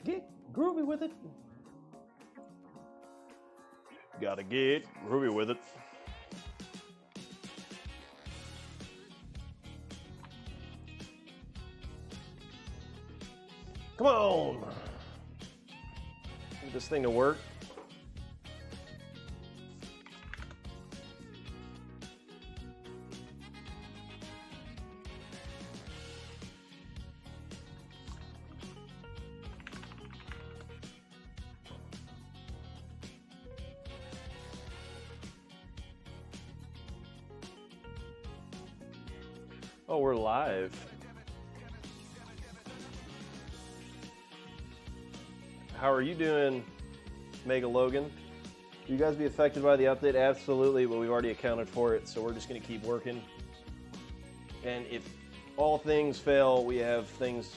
Get groovy with it. Gotta get groovy with it. Come on. Get this thing to work. Oh, we're live. How are you doing, Mega Logan? You guys be affected by the update? Absolutely, but we've already accounted for it, so we're just going to keep working. And if all things fail, we have things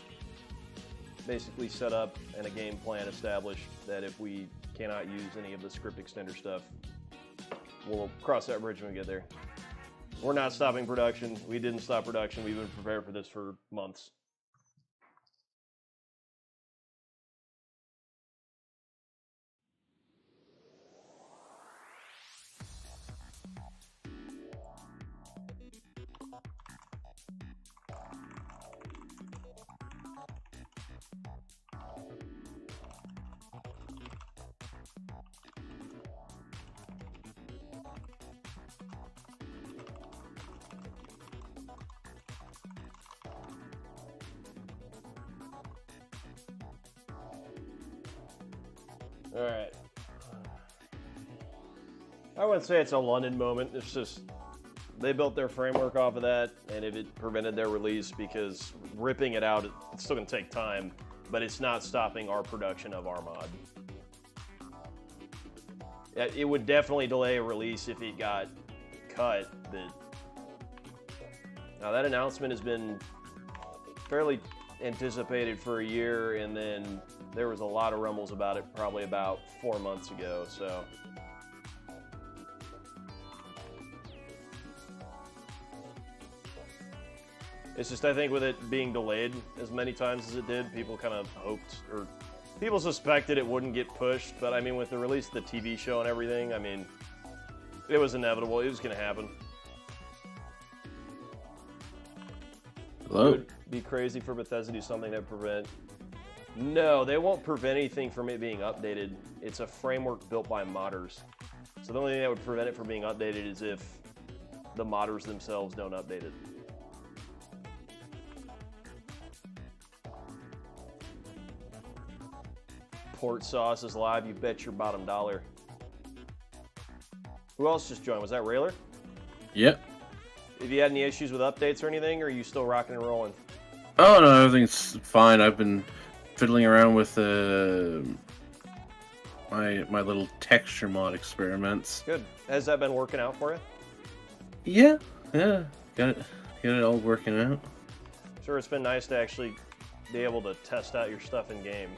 basically set up and a game plan established that if we cannot use any of the script extender stuff, we'll cross that bridge when we get there. We're not stopping production. We didn't stop production. We've been prepared for this for months. All right. I wouldn't say it's a London moment. It's just they built their framework off of that, and if it prevented their release, because ripping it out, it's still going to take time, but it's not stopping our production of our mod. It would definitely delay a release if it got cut, but now that announcement has been fairly anticipated for a year, and then there was a lot of rumbles about it probably about 4 months ago, so. It's just, I think with it being delayed as many times as it did, people kind of hoped, or people suspected it wouldn't get pushed, but I mean, with the release of the TV show and everything, I mean, it was inevitable. It was going to happen. Hello? It would be crazy for Bethesda to do something that prevent. No, they won't prevent anything from it being updated. It's a framework built by modders. So the only thing that would prevent it from being updated is if the modders themselves don't update it. Port Sauce is live, you bet your bottom dollar. Who else just joined? Was that Railer? Yep. Have you had any issues with updates or anything, or are you still rocking and rolling? Oh no, everything's fine. I've been fiddling around with my little texture mod experiments. Good. Has that been working out for you? Yeah, got it all working out. Sure, it's been nice to actually be able to test out your stuff in game.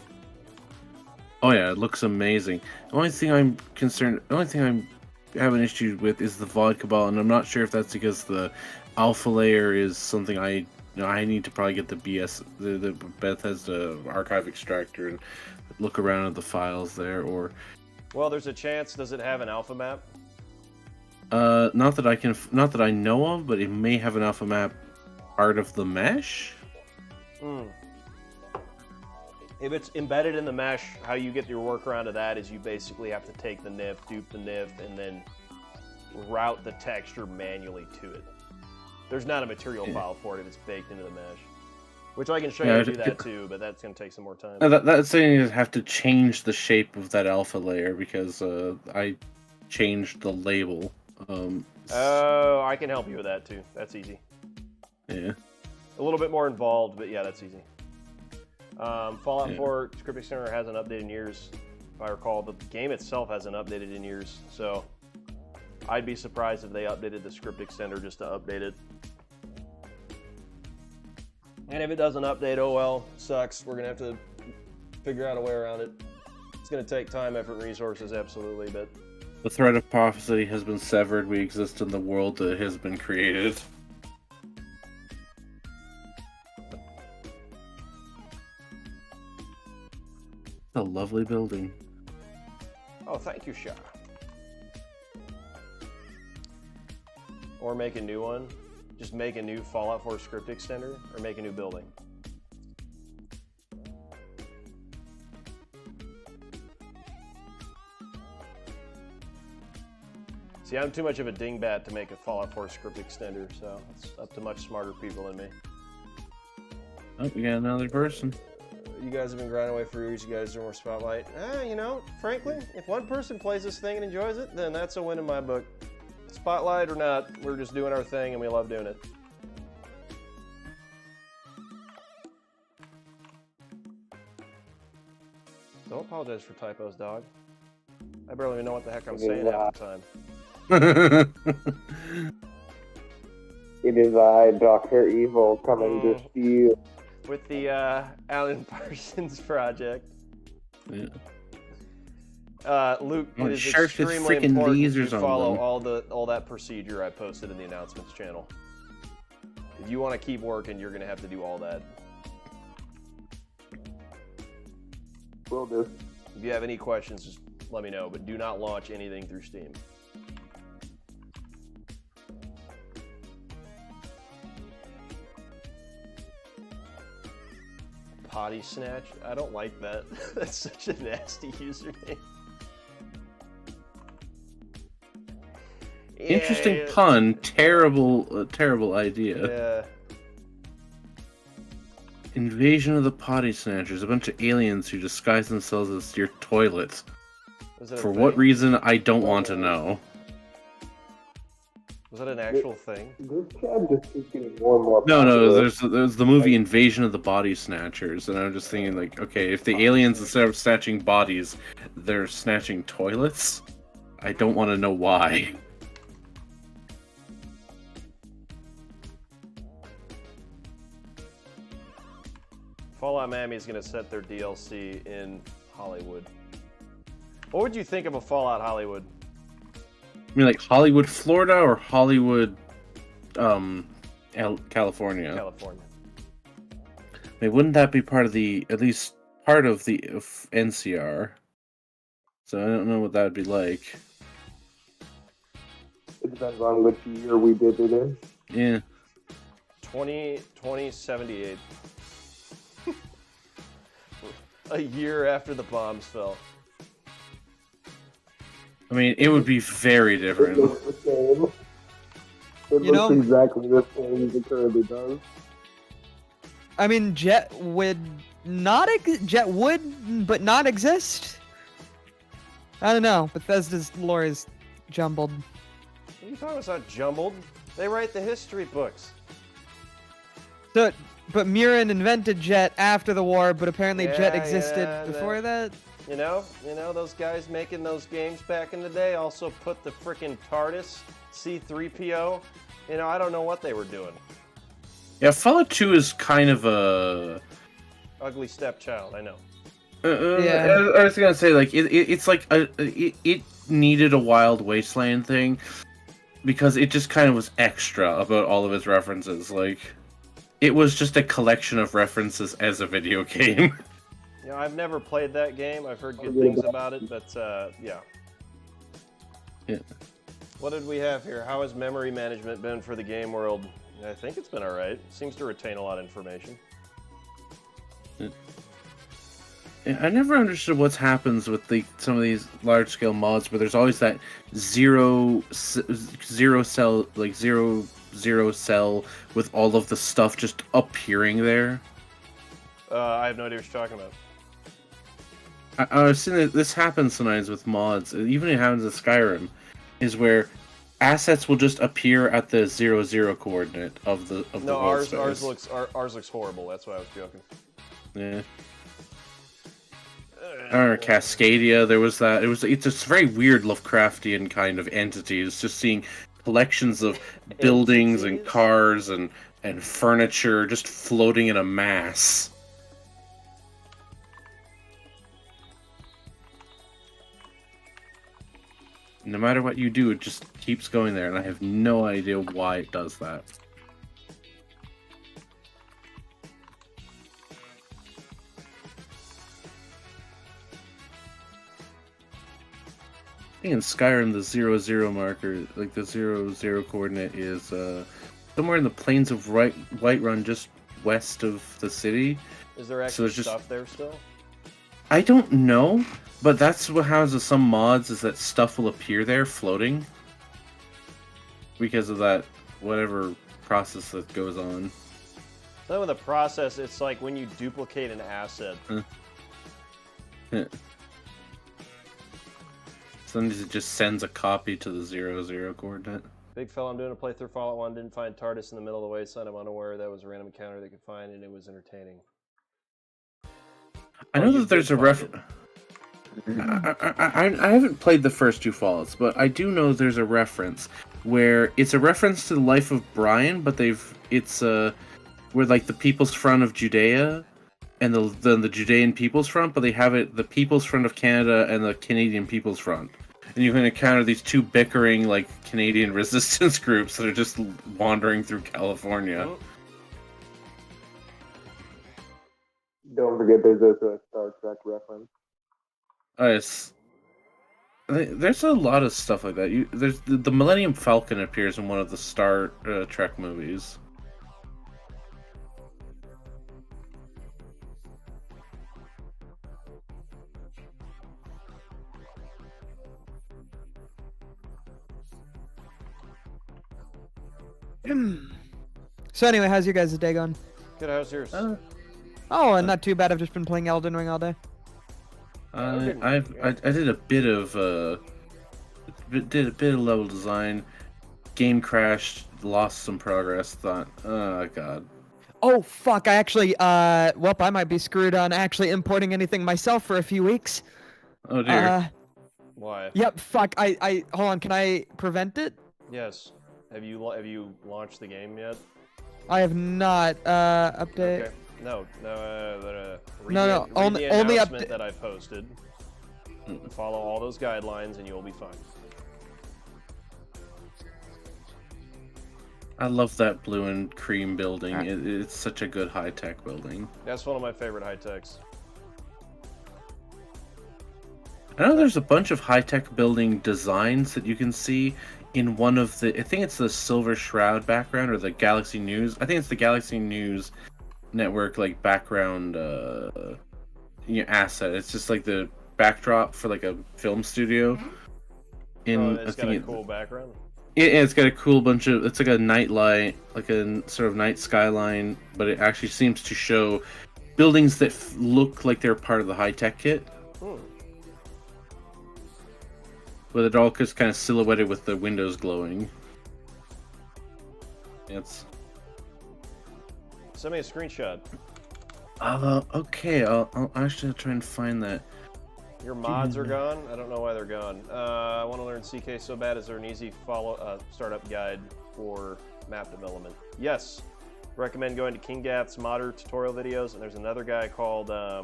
Oh yeah, it looks amazing. The only thing I'm having issues with is the vodka ball, and I'm not sure if that's because the alpha layer is something I need to probably get the the Bethesda archive extractor and look around at the files there, or. Well, there's a chance. Does it have an alpha map? Not that I know of, but it may have an alpha map part of the mesh. If it's embedded in the mesh, how you get your workaround of that is you basically have to take the NIF, dupe the NIF, and then route the texture manually to it. There's not a material file for it if it's baked into the mesh. Which I can show you how to do that too, but that's going to take some more time. That's saying you have to change the shape of that alpha layer because I changed the label. Oh, I can help you with that too. That's easy. Yeah. A little bit more involved, but yeah, that's easy. Fallout 4 Script Extender hasn't updated in years, if I recall. The game itself hasn't updated in years, so I'd be surprised if they updated the Script Extender just to update it. And if it doesn't update, oh well, sucks. We're going to have to figure out a way around it. It's going to take time, effort, and resources, absolutely, but... The thread of prophecy has been severed. We exist in the world that has been created. A lovely building. Oh, thank you, Shah. Or make a new one. Just make a new Fallout 4 script extender, or make a new building. See, I'm too much of a dingbat to make a Fallout 4 script extender, so it's up to much smarter people than me. Oh, we got another person. You guys have been grinding away for years. You guys deserve more spotlight. You know, frankly, if one person plays this thing and enjoys it, then that's a win in my book. Spotlight or not, we're just doing our thing and we love doing it. Don't apologize for typos, dog. I barely even know what the heck I'm saying half the time. It is I, Dr. Evil, coming to see you. With the Alan Parsons project. Yeah. Luke, it is extremely important to follow all that procedure I posted in the announcements channel. If you want to keep working, you're going to have to do all that. Will do. If you have any questions, just let me know, but do not launch anything through Steam. Potty snatch? I don't like that. That's such a nasty username. Interesting pun. Terrible idea. Yeah. Invasion of the Potty Snatchers. A bunch of aliens who disguise themselves as your toilets. For what reason, I don't want to know. Was that an actual thing? This chat just keeps getting more and more No, there's the movie Invasion of the Body Snatchers, and I'm just thinking, like, okay, if the aliens, instead of snatching bodies, they're snatching toilets? I don't want to know why. Fallout Miami is going to set their DLC in Hollywood. What would you think of a Fallout Hollywood? I mean, like Hollywood, Florida, or Hollywood, California? California. I mean, wouldn't that be part of at least part of the NCR? So I don't know what that would be like. It depends on which year we did it in. Yeah. 2078. A year after the bombs fell. I mean, it would be very different. It looks the same. It looks exactly the same as it currently does. I mean, Jet would but not exist. I don't know. Bethesda's lore is jumbled. What are you talking about? It's not jumbled. They write the history books. So, but Murin invented Jet after the war, but apparently Jet existed before that. You know, those guys making those games back in the day also put the frickin' TARDIS, C-3PO. You know, I don't know what they were doing. Yeah, Fallout 2 is kind of a ugly stepchild. I know. Yeah. I was gonna say, like, it's like it needed a Wild Wasteland thing because it just kind of was extra about all of its references. Like, it was just a collection of references as a video game. You know, I've never played that game. I've heard good things about it, but yeah. Yeah. What did we have here? How has memory management been for the game world? I think it's been alright. Seems to retain a lot of information. Yeah, I never understood what happens with some of these large-scale mods, where there's always that zero cell with all of the stuff just appearing there. I have no idea what you're talking about. I've seen that this happens sometimes with mods. Even it happens in Skyrim, is where assets will just appear at the 0, coordinate of the world space. Ours looks horrible. That's why I was joking. Yeah. Or Cascadia, there was that. It's a very weird Lovecraftian kind of entity. It's just seeing collections of buildings and cars and furniture just floating in a mass. No matter what you do, it just keeps going there, and I have no idea why it does that. think in Skyrim the 0-0 marker, like the 0-0 coordinate, is somewhere in the plains of Whiterun, just west of the city. Is there actually stuff there still? I don't know, but that's what happens with some mods, is that stuff will appear there floating because of that whatever process that goes on. So with the process, it's like when you duplicate an asset. Sometimes it just sends a copy to the 0-0 coordinate. Big fella, I'm doing a playthrough Fallout 1, didn't find TARDIS in the middle of the wasteland. I'm unaware that was a random encounter they could find, and it was entertaining. I know that there's a I haven't played the first two Fallouts, but I do know there's a reference where it's a reference to the life of Brian, but it's where like the People's Front of Judea and the Judean People's Front, but they have it the People's Front of Canada and the Canadian People's Front. And you can encounter these two bickering like Canadian resistance groups that are just wandering through California. Oh. Don't forget there's also a Star Trek reference. Yes. There's a lot of stuff like that. There's the Millennium Falcon appears in one of the Star Trek movies. So anyway, how's your guys' day going? Good, how's yours? Oh, not too bad. I've just been playing Elden Ring all day. I did a bit of level design. Game crashed, lost some progress. Thought, oh god. Oh fuck! I actually, well, I might be screwed on actually importing anything myself for a few weeks. Oh dear. Why? Yep. Fuck. I hold on. Can I prevent it? Yes. Have you launched the game yet? I have not. Update. Okay. No. Only the announcement update that I posted. Follow all those guidelines, and you'll be fine. I love that blue and cream building. It's such a good high-tech building. That's one of my favorite high techs. I know there's a bunch of high-tech building designs that you can see in one of the... I think it's the Silver Shroud background or the Galaxy News. I think it's the Galaxy News network like background asset. It's just like the backdrop for like a film studio. It's got a cool background. It's got a cool bunch of... It's like a night light, like a sort of night skyline, but it actually seems to show buildings that look like they're part of the high-tech kit. But it all just kind of silhouetted with the windows glowing. It's... Send me a screenshot. Okay, I'll actually try and find that. Your mods are gone? I don't know why they're gone. I want to learn CK so bad. Is there an easy startup guide for map development? Yes. Recommend going to King Gath's modder tutorial videos, and there's another guy called... I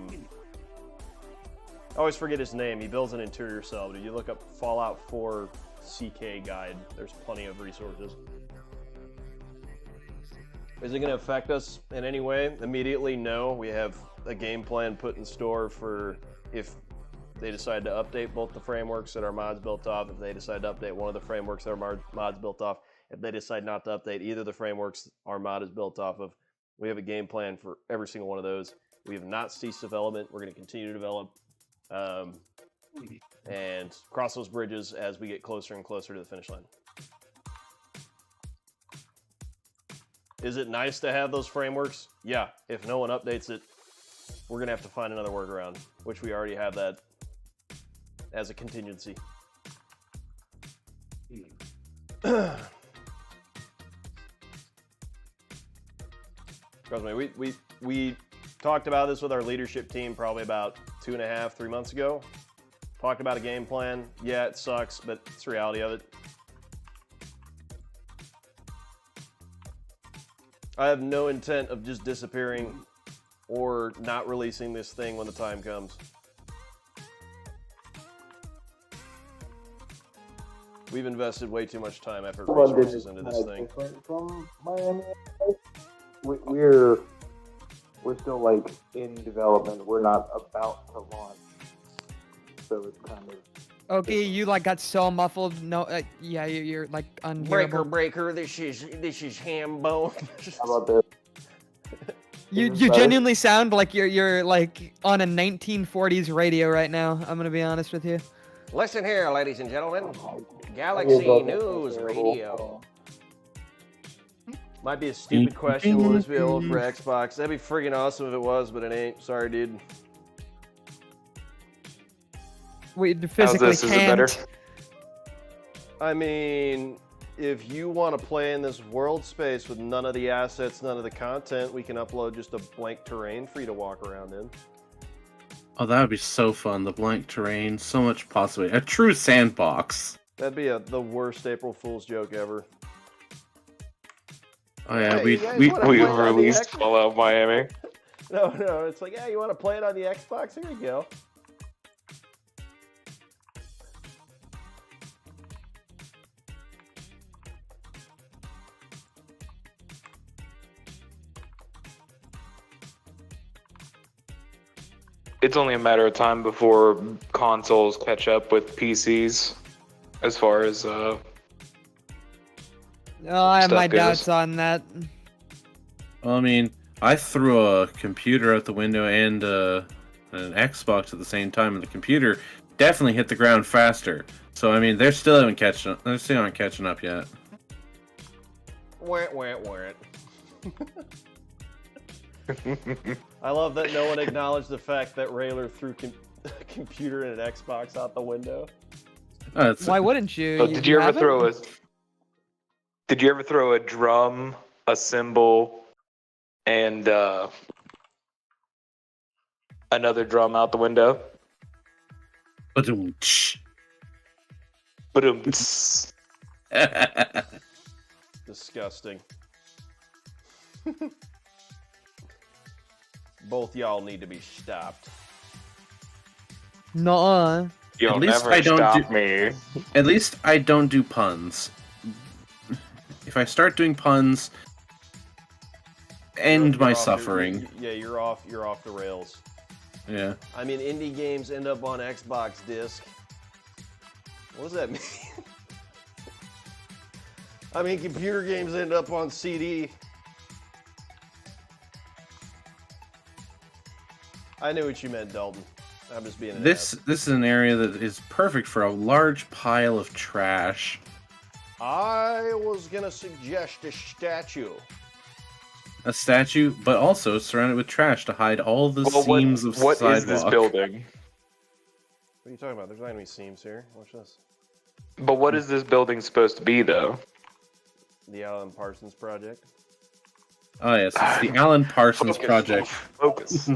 always forget his name. He builds an interior cell, but if you look up Fallout 4 CK guide, there's plenty of resources. Is it going to affect us in any way? Immediately, no. We have a game plan put in store for if they decide to update both the frameworks that our mods built off, if they decide to update one of the frameworks that our mods built off, if they decide not to update either of the frameworks our mod is built off of, we have a game plan for every single one of those. We have not ceased development. We're going to continue to develop and cross those bridges as we get closer and closer to the finish line. Is it nice to have those frameworks? Yeah. If no one updates it, we're going to have to find another workaround, which we already have that as a contingency. Trust me, we talked about this with our leadership team probably about 2.5, 3 months ago. Talked about a game plan. Yeah, it sucks, but it's the reality of it. I have no intent of just disappearing or not releasing this thing when the time comes. We've invested way too much time, effort, resources into this thing. From Miami, we're still like in development. We're not about to launch, so it's kind of Okay, you like got so muffled. No, yeah, you're like unhearable. Breaker. This is ham bone. How about this? You Is this better? genuinely sound like you're like on a 1940s radio right now. I'm gonna be honest with you. Listen here, ladies and gentlemen. Maybe Galaxy both News are Radio. Might be a stupid question. Will this be able for Xbox? That'd be friggin' awesome if it was, but it ain't. Sorry, dude. We How's physically this? Is it can't. better? I mean, if you want to play in this world space with none of the assets, none of the content, we can upload just a blank terrain for you to walk around in. Oh, that would be so fun. The blank terrain, so much possibility. A true sandbox. That'd be the worst April Fool's joke ever. Oh yeah, Hey, we you guys we wanna play We it on the released X- Fallout Miami. No, it's like, yeah, you want to play it on the Xbox? Here you go. It's only a matter of time before consoles catch up with PCs as far as Oh, I have Stuff my goes. doubts on that. Well, I mean, I threw a computer out the window and an Xbox at the same time, and the computer definitely hit the ground faster. So I mean, they're still aren't catching up yet. Wah. I love that no one acknowledged the fact that Rayler threw a computer and an Xbox out the window. Why wouldn't you? Oh, did you ever haven't? throw a drum, a cymbal, and another drum out the window? Ba-dum-tsh. But Disgusting. Both y'all need to be stopped. Nuh-uh. you'll At least never I don't stop do- me. At least I don't do puns. If I start doing puns, end You're my off suffering. You're off the rails. Yeah. I mean, indie games end up on Xbox disc. What does that mean? I mean, computer games end up on CD. I knew what you meant, Dalton. I'm just being an This is an area that is perfect for a large pile of trash. I was gonna suggest a statue. A statue, but also surrounded with trash to hide all the Well, seams of what sidewalk. is this building? What are you talking about? There's not any seams here. Watch this. But what is this building supposed to be, though? The Alan Parsons Project. Oh yes, it's the Alan Parsons Focus. Project. Focus.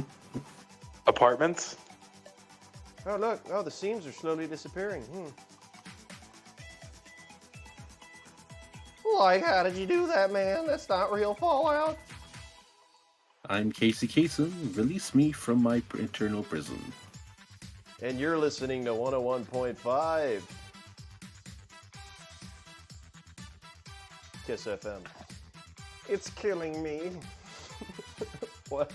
Apartments? Oh, look. Oh, the seams are slowly disappearing. Like, how did you do that, man? That's not real Fallout. I'm Casey Kasem. Release me from my internal prison. And you're listening to 101.5 Kiss FM. It's killing me. What?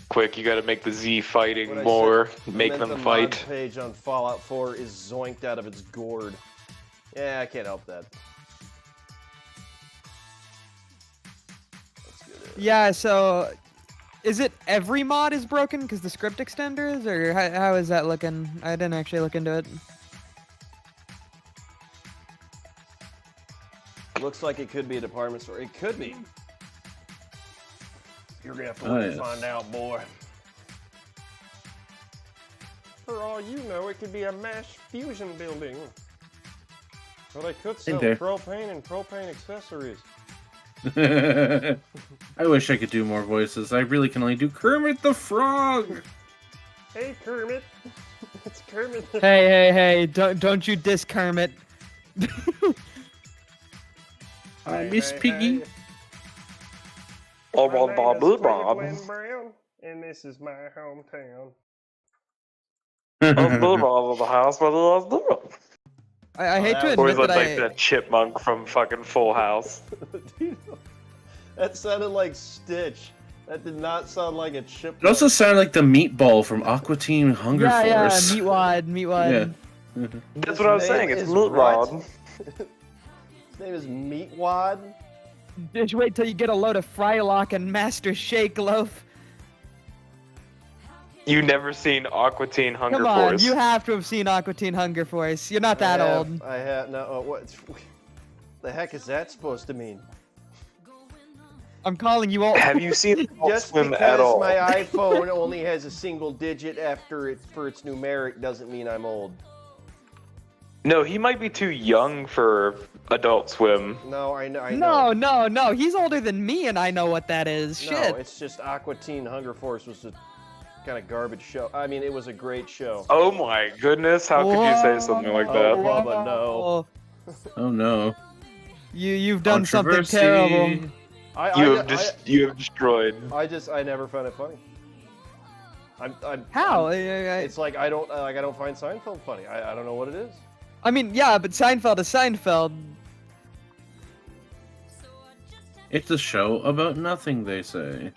Quick, you gotta make the Z fighting What I more. said- Make I meant them the fight. mod page on Fallout 4 is zoinked out of its gourd. Yeah, I can't help that. Let's get it. Yeah, so is it every mod is broken because the script extender is, or how is that looking? I didn't actually look into it. Looks like it could be a department store. It could be. You're gonna have to Oh, wait to yes. find out, boy. For all you know, it could be a mass fusion building. Well, they could sell there. propane and propane accessories. I wish I could do more voices. I really can only do Kermit the Frog. Hey, Kermit. It's Kermit. the- Hey, don't you diss Kermit. I Hey, Miss hey, Piggy. hey. Oh, My Bob, name Bob, is Bob, Bob. Cleveland Brown, and this is my hometown. Of the house, but I hate to that Always admit looked that like that chipmunk from fucking Full House. Dude, that sounded like Stitch. That did not sound like a chip. It also sounded like the meatball from Aqua Teen Hunger Yeah, Force. meatwad. Yeah. That's what I was saying. It's His Meatwad. name is Meatwad. Just wait till you get a load of Frylock and Master Shake Loaf. You never seen Aqua Teen Hunger Come on, Force? you have to have seen Aqua Teen Hunger Force. You're not that old. I have no. What the heck is that supposed to mean? I'm calling you old. Have you seen Adult Just Swim because at all? my iPhone only has a single digit after it for its numeric doesn't mean I'm old. No, he might be too young for Adult Swim. No, I know. No. He's older than me, and I know what that is. No, Shit. it's just Aqua Teen Hunger Force was a kind of garbage show. I mean, it was a great show. Oh my goodness, how could you say something like Oh, that? Bubba, no. Oh no. You've done something Controversy. terrible. You have destroyed. I never found it funny. How? It's like I don't find Seinfeld funny. I don't know what it is. I mean, yeah, but Seinfeld is Seinfeld. It's a show about nothing, they say.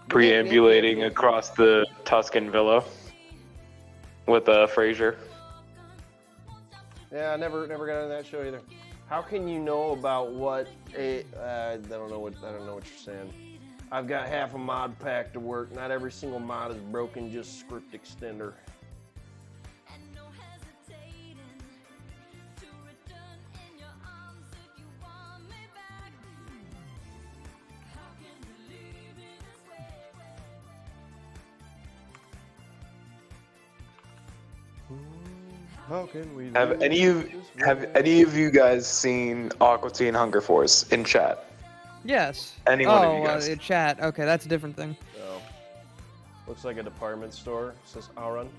Preambulating across the Tuscan villa with Frasier. Yeah, I never got into that show either. How can you know about what a? I don't know what you're saying. I've got half a mod pack to work. Not every single mod is broken. Just script extender. How can we Have any of you guys seen Aqua Teen Hunger Force in chat? Yes. Any one of you guys? Chat. Okay, that's a different thing. Oh. Looks like a department store. It says Auron.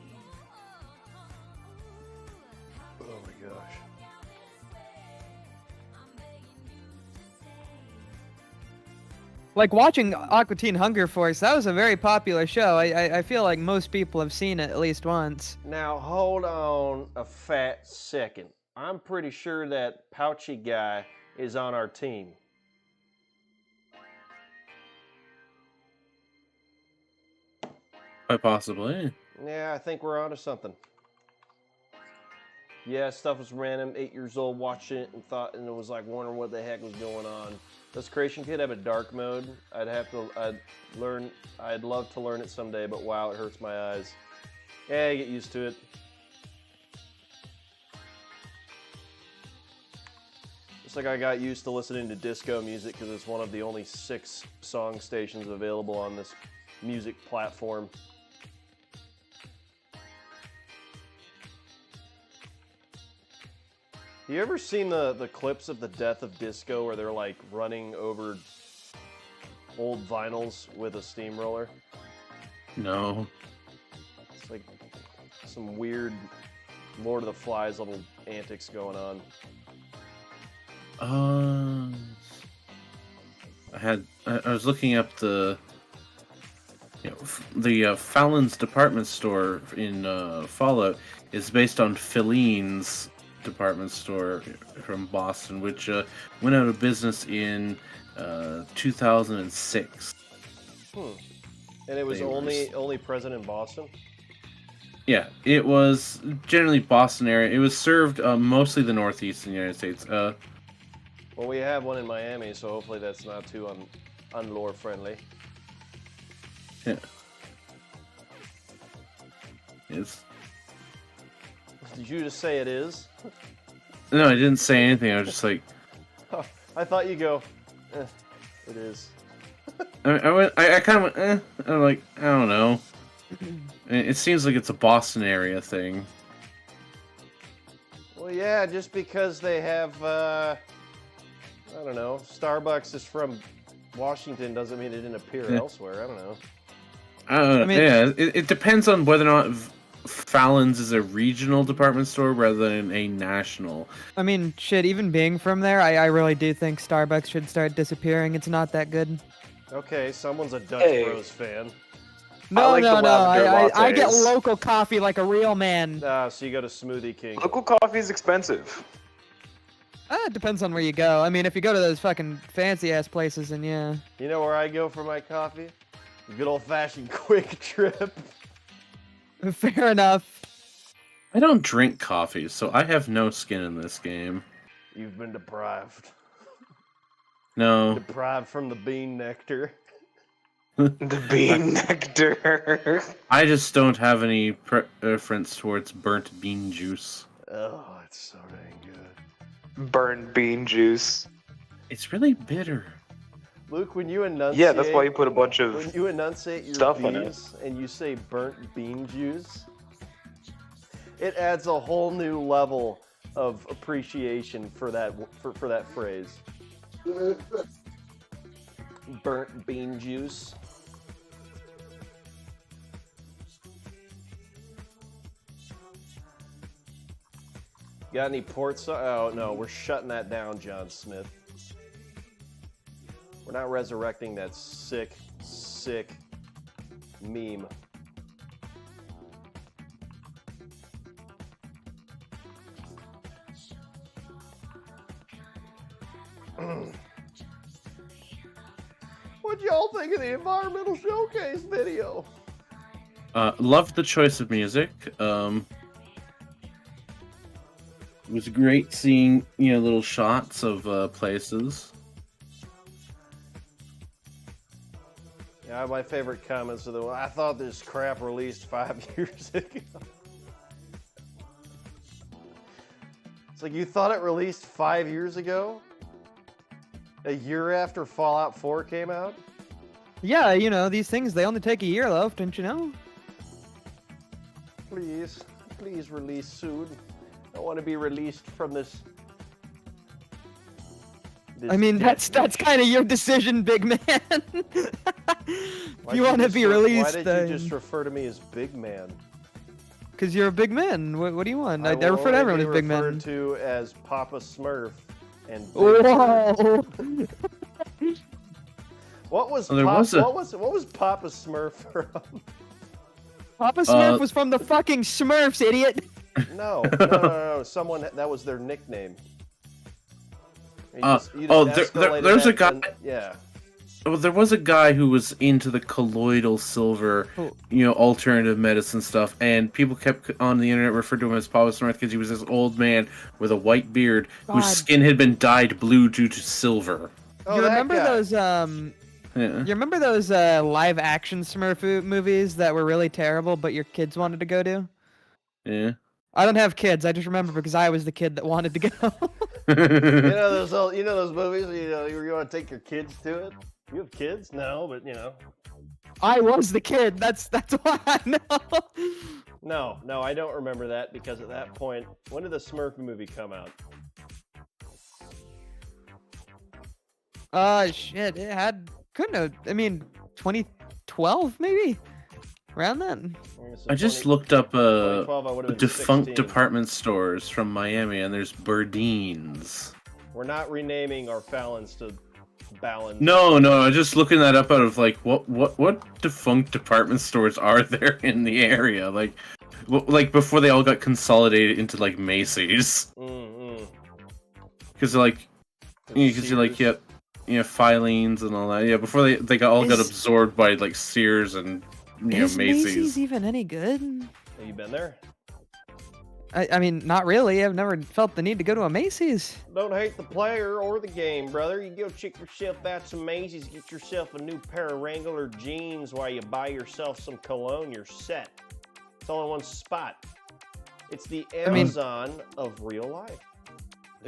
Oh my gosh. Like watching Aqua Teen Hunger Force, that was a very popular show. I feel like most people have seen it at least once. Now hold on a fat second. I'm pretty sure that pouchy guy is on our team. Quite possibly. Yeah, I think we're onto something. Yeah, stuff was random. 8 years old, watching it and it was like wondering what the heck was going on. Does Creation Kid have a dark mode? I'd love to learn it someday, but wow, it hurts my eyes. Yeah, I get used to it. Just like I got used to listening to disco music because it's one of the only 6 song stations available on this music platform. You ever seen the clips of the death of disco where they're like running over old vinyls with a steamroller? No. It's like some weird Lord of the Flies little antics going on. I was looking up the Fallon's department store in Fallout is based on Filene's department store from Boston, which went out of business in 2006. And it was only present in Boston? Yeah, it was generally Boston area. It was served mostly the Northeastern United States. Well, we have one in Miami, so hopefully that's not too unlore friendly. Yeah. Is. Did you just say it is? No, I didn't say anything. I was just like, Oh, I thought you go, it is. I kind of went, I'm like, I don't know. It seems like it's a Boston area thing. Well, yeah, just because they have, I don't know, Starbucks is from Washington doesn't mean it didn't appear elsewhere. I don't know. I mean, yeah, it depends on whether or not Fallon's is a regional department store rather than a national. I mean, shit, even being from there, I really do think Starbucks should start disappearing. It's not that good. Okay, someone's a Dutch Bros fan. No, like the lavender I get lattes. local coffee like a real man. So you go to Smoothie King. Local coffee is expensive. It depends on where you go. I mean, if you go to those fucking fancy-ass places, then yeah. You know where I go for my coffee? Good old-fashioned quick trip. Fair enough. I don't drink coffee, so I have no skin in this game. You've been deprived. No. Deprived from the bean nectar. The bean nectar. I just don't have any preference towards burnt bean juice. Oh, it's so dang good. Burned bean juice. It's really bitter. Luke, when you enunciate... Yeah, that's why you put a bunch of When you enunciate your stuff in it. B's and you say burnt bean juice, it adds a whole new level of appreciation for that for that phrase. Burnt bean juice. Got any ports? Oh no, we're shutting that down, John Smith. We're not resurrecting that sick meme. What'd y'all think of the environmental showcase video? Loved the choice of music. It was great seeing, little shots of places. Yeah, my favorite comments are the I thought this crap released 5 years ago. It's like, you thought it released 5 years ago? A year after Fallout 4 came out? Yeah, these things, they only take a year, Loaf, didn't you know? Please release soon. I want to be released from this. I mean, that's kind of your decision, big man. If you want to be released, why did you just refer to me as big man? Because you're a big man. What do you want? I will refer to everyone only as big be referred man. to as Papa Smurf and Big Bird. Whoa! What was Well, there Pop, was a- what was Papa Smurf from? Papa Smurf was from the fucking Smurfs, idiot. No. Someone that was their nickname. You there's a guy. Yeah. Well, there was a guy who was into the colloidal silver, alternative medicine stuff, and people kept on the internet referred to him as Papa Smurf because he was this old man with a white beard whose skin had been dyed blue due to silver. Oh, You that remember guy. those Yeah. You remember those live action Smurf movies that were really terrible, but your kids wanted to go to? Yeah. I don't have kids. I just remember because I was the kid that wanted to go. those movies. You want to take your kids to it. You have kids? No, but I was the kid. That's why I know. No, I don't remember that because at that point, when did the Smurf movie come out? Shit. It couldn't have. I mean, 2012 maybe. Around then. I just looked up 2012, I would've been defunct 16. department stores from Miami, and there's Burdeen's. We're not renaming our Fallons to Ballons. No, I'm just looking that up out of like what defunct department stores are there in the area? Like before they all got consolidated into like Macy's. Because Filene's and all that. Yeah, before they all got absorbed by like Sears and Is Macy's. even any good? Have you been there? I mean, not really. I've never felt the need to go to a Macy's. Don't hate the player or the game, brother. You go check yourself out some Macy's, get yourself a new pair of Wrangler jeans while you buy yourself some cologne. You're set. It's all in one spot. It's the Amazon of real life.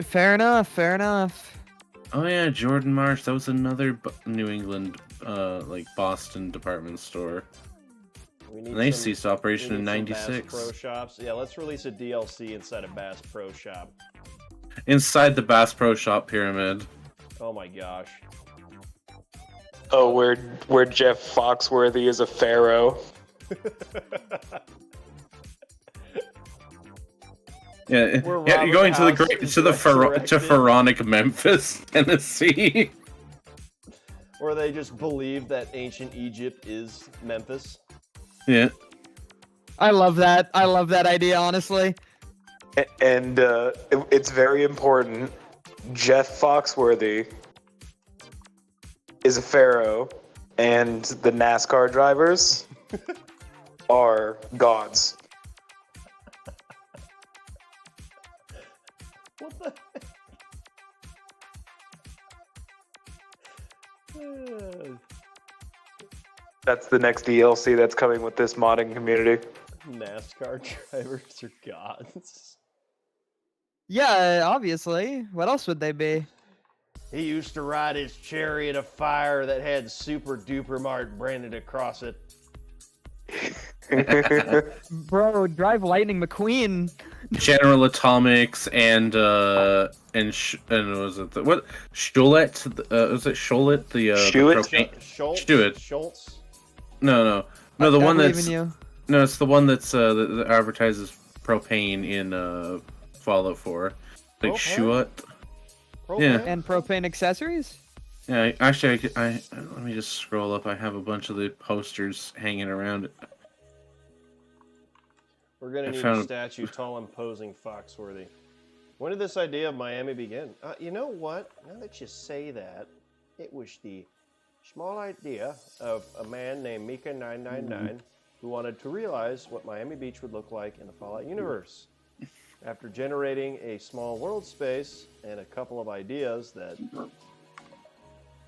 Fair enough. Oh yeah, Jordan Marsh. That was another New England, Boston department store. And they ceased operation in '96. Bass Pro Shops. Yeah, let's release a DLC inside a Bass Pro Shop. Inside the Bass Pro Shop pyramid. Oh my gosh. Oh, where Jeff Foxworthy is a pharaoh. Yeah, you're going to pharaonic Memphis, Tennessee. Or they just believe that ancient Egypt is Memphis. Yeah. I love that. I love that idea, honestly. And it's very important. Jeff Foxworthy is a pharaoh, and the NASCAR drivers are gods. What the heck? That's the next DLC that's coming with this modding community. NASCAR drivers are gods. Yeah, obviously. What else would they be? He used to ride his chariot of fire that had Super Duper Mart branded across it. Bro, drive Lightning McQueen. General Atomics and was it what Schulet? Was it Schulet? The propane- Schultz? No. The I one believe that's in you. no, it's the one that's that advertises propane in Fallout 4. Like Propane? Schulet. Propane? Yeah. And propane accessories? Yeah, actually, I let me just scroll up. I have a bunch of the posters hanging around. We're gonna need a statue tall, imposing, Foxworthy. When did this idea of Miami begin? You know what? Now that you say that, it was the small idea of a man named Mika999 who wanted to realize what Miami Beach would look like in the Fallout universe. After generating a small world space and a couple of ideas that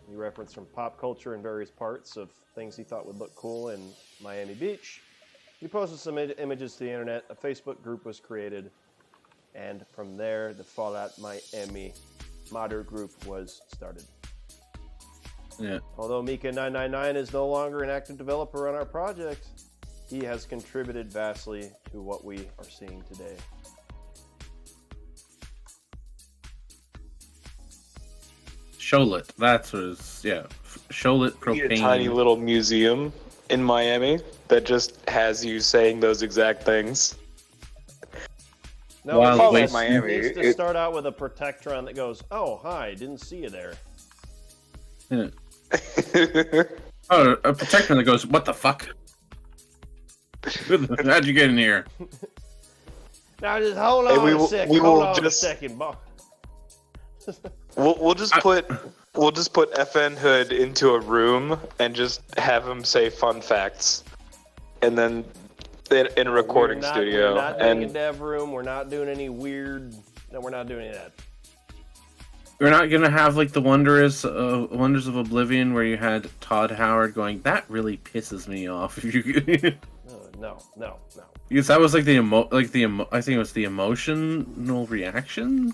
he referenced from pop culture in various parts of things he thought would look cool in Miami Beach, he posted some images to the internet, a Facebook group was created, and from there, the Fallout Miami modder group was started. Yeah. Although Mika999 is no longer an active developer on our project, he has contributed vastly to what we are seeing today. Schulet, that's what it's, yeah. Schulet propane. A tiny little museum in Miami that just has you saying those exact things. No, Wild it needs, Miami. it needs to start out with a protectron that goes, "Oh, hi, didn't see you there." Yeah. Oh, a protector that goes, "What the fuck? How'd you get in here?" Now just hold on a second, boss. We'll just put FN Hood into a room and just have him say fun facts, and then in a recording studio. We're not doing a dev room. We're not doing any weird. No, we're not doing any of that. We're not gonna have like the Wonders of Oblivion where you had Todd Howard going, "That really pisses me off." No. Because that was like I think it was the emotional reaction,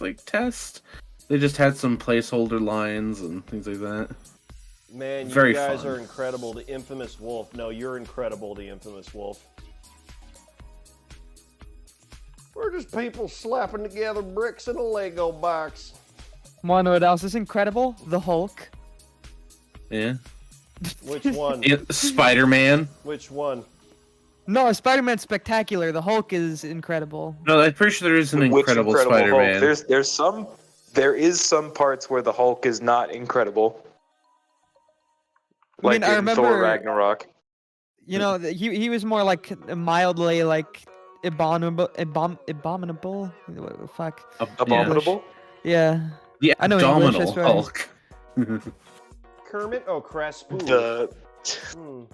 like test. They just had some placeholder lines and things like that. Man, you Very guys fun. are incredible. The infamous Wolf. No, you're incredible. The infamous Wolf. We're just people slapping together bricks in a Lego box. Wanna know what else is incredible? The Hulk. Yeah. Which one? Spider-Man. Which one? No, Spider-Man's spectacular. The Hulk is incredible. No, I'm pretty sure there is an incredible Spider-Man. Hulk? There is some parts where the Hulk is not incredible. I mean, I remember Thor Ragnarok. You know, he was more like mildly like abominable. Fuck. Abominable? Yeah. The I know English, Abdominal that's right. Hulk. Kermit? Oh, Kraspoo.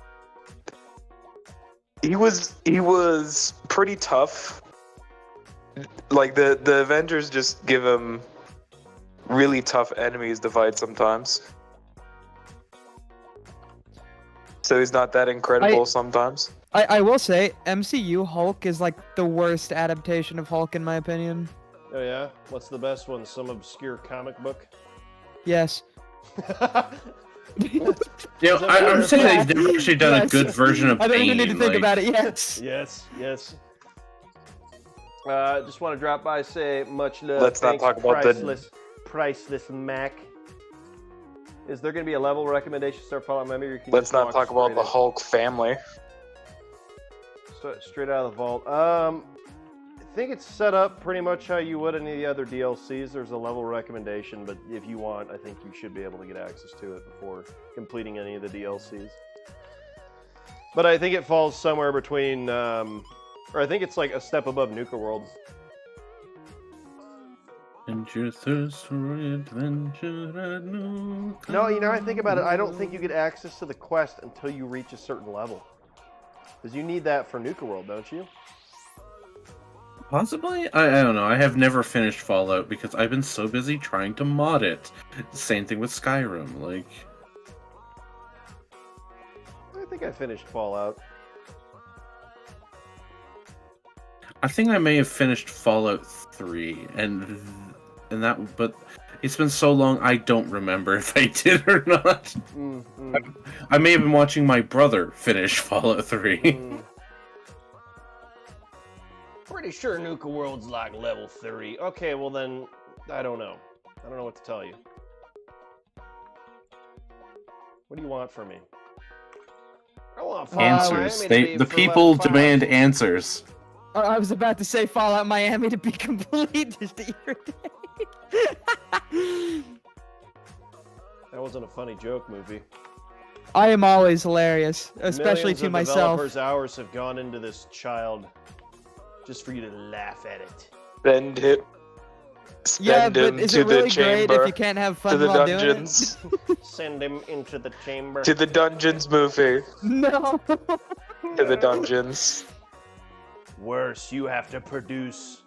He was pretty tough. Like the Avengers just give him really tough enemies to fight sometimes. So he's not that incredible sometimes. I will say MCU Hulk is like the worst adaptation of Hulk in my opinion. Oh yeah? What's the best one? Some obscure comic book? Yes. Yeah, I'm saying that he's never actually done a good version of I don't Bane. even need to think about it. Yes. Yes. Just want to drop by, say much love. Let's not talk about priceless Mac. Is there going to be a level recommendation to start Fallout Miami? Let's not talk about the Hulk family. Straight out of the vault. I think it's set up pretty much how you would any of the other DLCs. There's a level recommendation, but if you want, I think you should be able to get access to it before completing any of the DLCs. But I think it falls somewhere between, or I think it's like a step above Nuka Worlds. And your thirst for adventure had no. No, you know, I think about it. I don't think you get access to the quest until you reach a certain level. Because you need that for Nuka World, don't you? Possibly? I don't know. I have never finished Fallout because I've been so busy trying to mod it. Same thing with Skyrim. Like, I think I finished Fallout. I think I may have finished Fallout 3, and that, but it's been so long I don't remember if I did or not. I may have been watching my brother finish Fallout 3. Pretty sure Nuka World's like level 3. Okay, well then, I don't know. I don't know what to tell you. What do you want from me? I want Fallout Answers. Miami to be The for people level 5. demand answers. I was about to say Fallout Miami to be complete just to irritate. That wasn't a funny joke, movie. I am always hilarious, especially Millions to of myself. developers' hours have gone into this child just for you to laugh at it. Send him. Yeah, Send but him is to it really the great if chamber. you can't have To fun the while dungeons. Send him into the chamber. To the dungeons movie. doing it? No. To the dungeons. Worse, you have to produce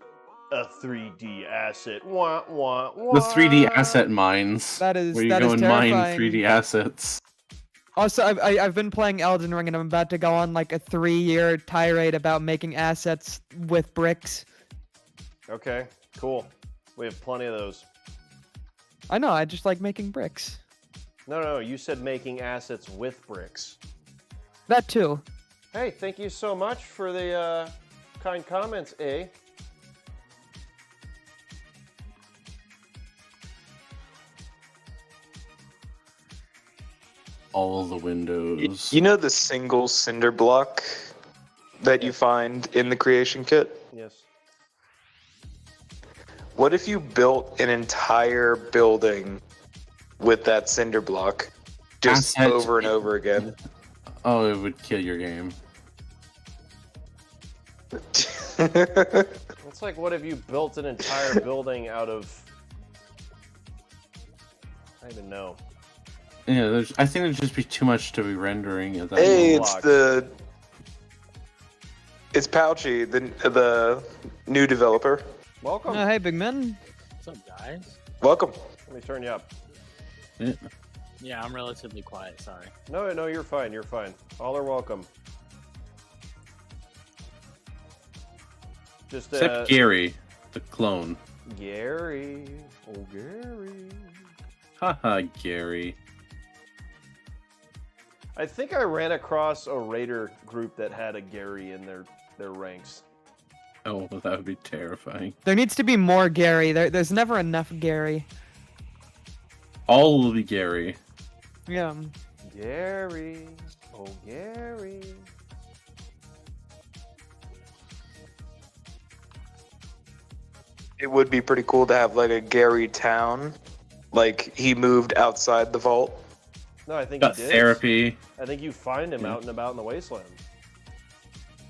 a 3D asset. Wah, wah, wah. The 3D asset mines. That is- where you that go is and mine terrifying. 3D assets. Also, I've been playing Elden Ring and I'm about to go on like a 3-year tirade about making assets with bricks. Okay, cool. We have plenty of those. I know, I just like making bricks. No, you said making assets with bricks. That too. Hey, thank you so much for the kind comments, eh? All the windows. You know the single cinder block that you find in the creation kit? Yes. What if you built an entire building with that cinder block? Just Asset- over and over again. Oh, it would kill your game. It's like, what if you built an entire building out of... I don't even know. Yeah, I think there'd just be too much to be rendering at that Hey, moment. it's Pouchy, the new developer. Welcome. Oh, hey, big man. What's up, guys? Welcome. Let me turn you up. Yeah, I'm relatively quiet, sorry. No, you're fine. You're fine. All are welcome. Just Except Gary, the clone. Gary. Oh, Gary. Haha, Gary. I think I ran across a raider group that had a Gary in their ranks. Oh, that would be terrifying. There needs to be more Gary. There's never enough Gary. All will be Gary. Yeah. Gary. Oh, Gary. It would be pretty cool to have like a Gary town. Like he moved outside the vault. No, I think Got he did. therapy. I think you find him out and about in the wasteland.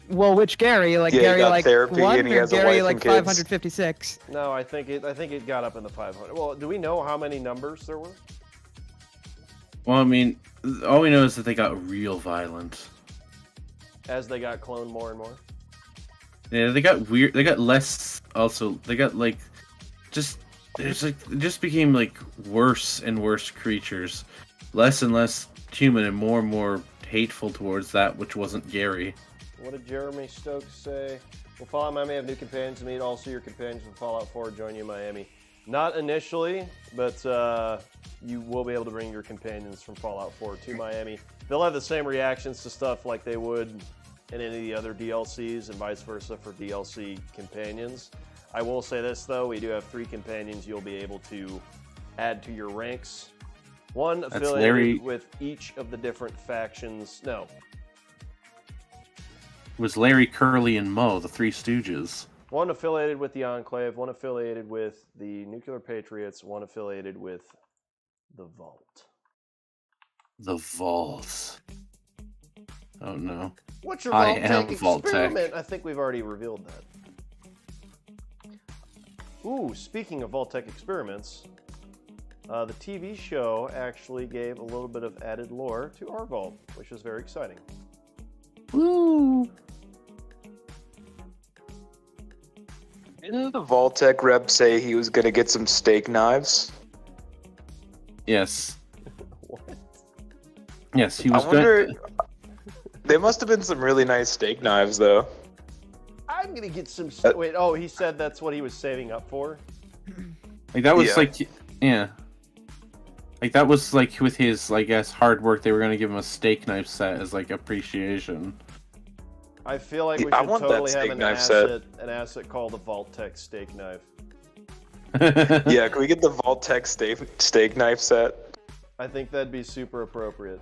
Well, which Gary? Like Yeah, he Gary got like therapy 1 and he or has a Gary wife like and kids. 556? No, I think it got up in the 500. Well, do we know how many numbers there were? Well, I mean, all we know is that they got real violent. As they got cloned more and more. Yeah, they got weird. They got less. Also, they got like, just it's like it just became like worse and worse creatures, less and less human, and more hateful towards that which wasn't Gary. What did Jeremy Stokes say? Well, Fallout Miami have new companions to meet. Also, your companions from Fallout 4 join you in Miami. Not initially, but you will be able to bring your companions from Fallout 4 to Miami. They'll have the same reactions to stuff like they would in any of the other DLCs, and vice versa for DLC companions. I will say this, though. We do have 3 companions you'll be able to add to your ranks. One affiliated Larry- with each of the different factions. No. It was Larry, Curly, and Moe, the Three Stooges. One affiliated with the Enclave, one affiliated with the Nuclear Patriots, one affiliated with the Vault. The Vault. Oh no. What's your I Vault am Tech Vault Tech. experiment? I think we've already revealed that. Ooh, speaking of Vault-Tec experiments, the TV show actually gave a little bit of added lore to our vault, which is very exciting. Woo! Didn't the Vault-Tec rep say he was gonna get some steak knives? Yes. What? Yes, he I was. wonder. They must have been some really nice steak knives, though. I'm gonna get some. Wait, oh, he said that's what he was saving up for. Like that was Yeah. like, yeah. Like that was like with his, I guess, hard work. They were gonna give him a steak knife set as like appreciation. I feel like we I should want that totally have steak an knife set. asset called a Vault-Tec steak knife. Yeah, can we get the Vault-Tec steak knife set? I think that'd be super appropriate.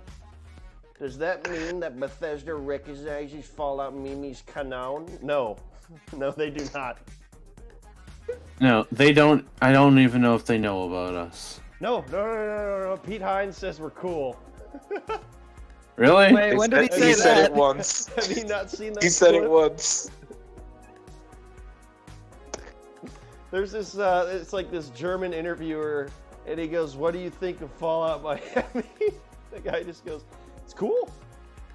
Does that mean that Bethesda recognizes Fallout Mimi's canon? No. No, they do not. No, they don't. I don't even know if they know about us. No. Pete Hines says we're cool. Really? Wait, when did he say He said that? it once. Have you not seen that? He said it clip? once. There's this, it's like this German interviewer, and he goes, "What do you think of Fallout Miami?" The guy just goes, "It's cool,"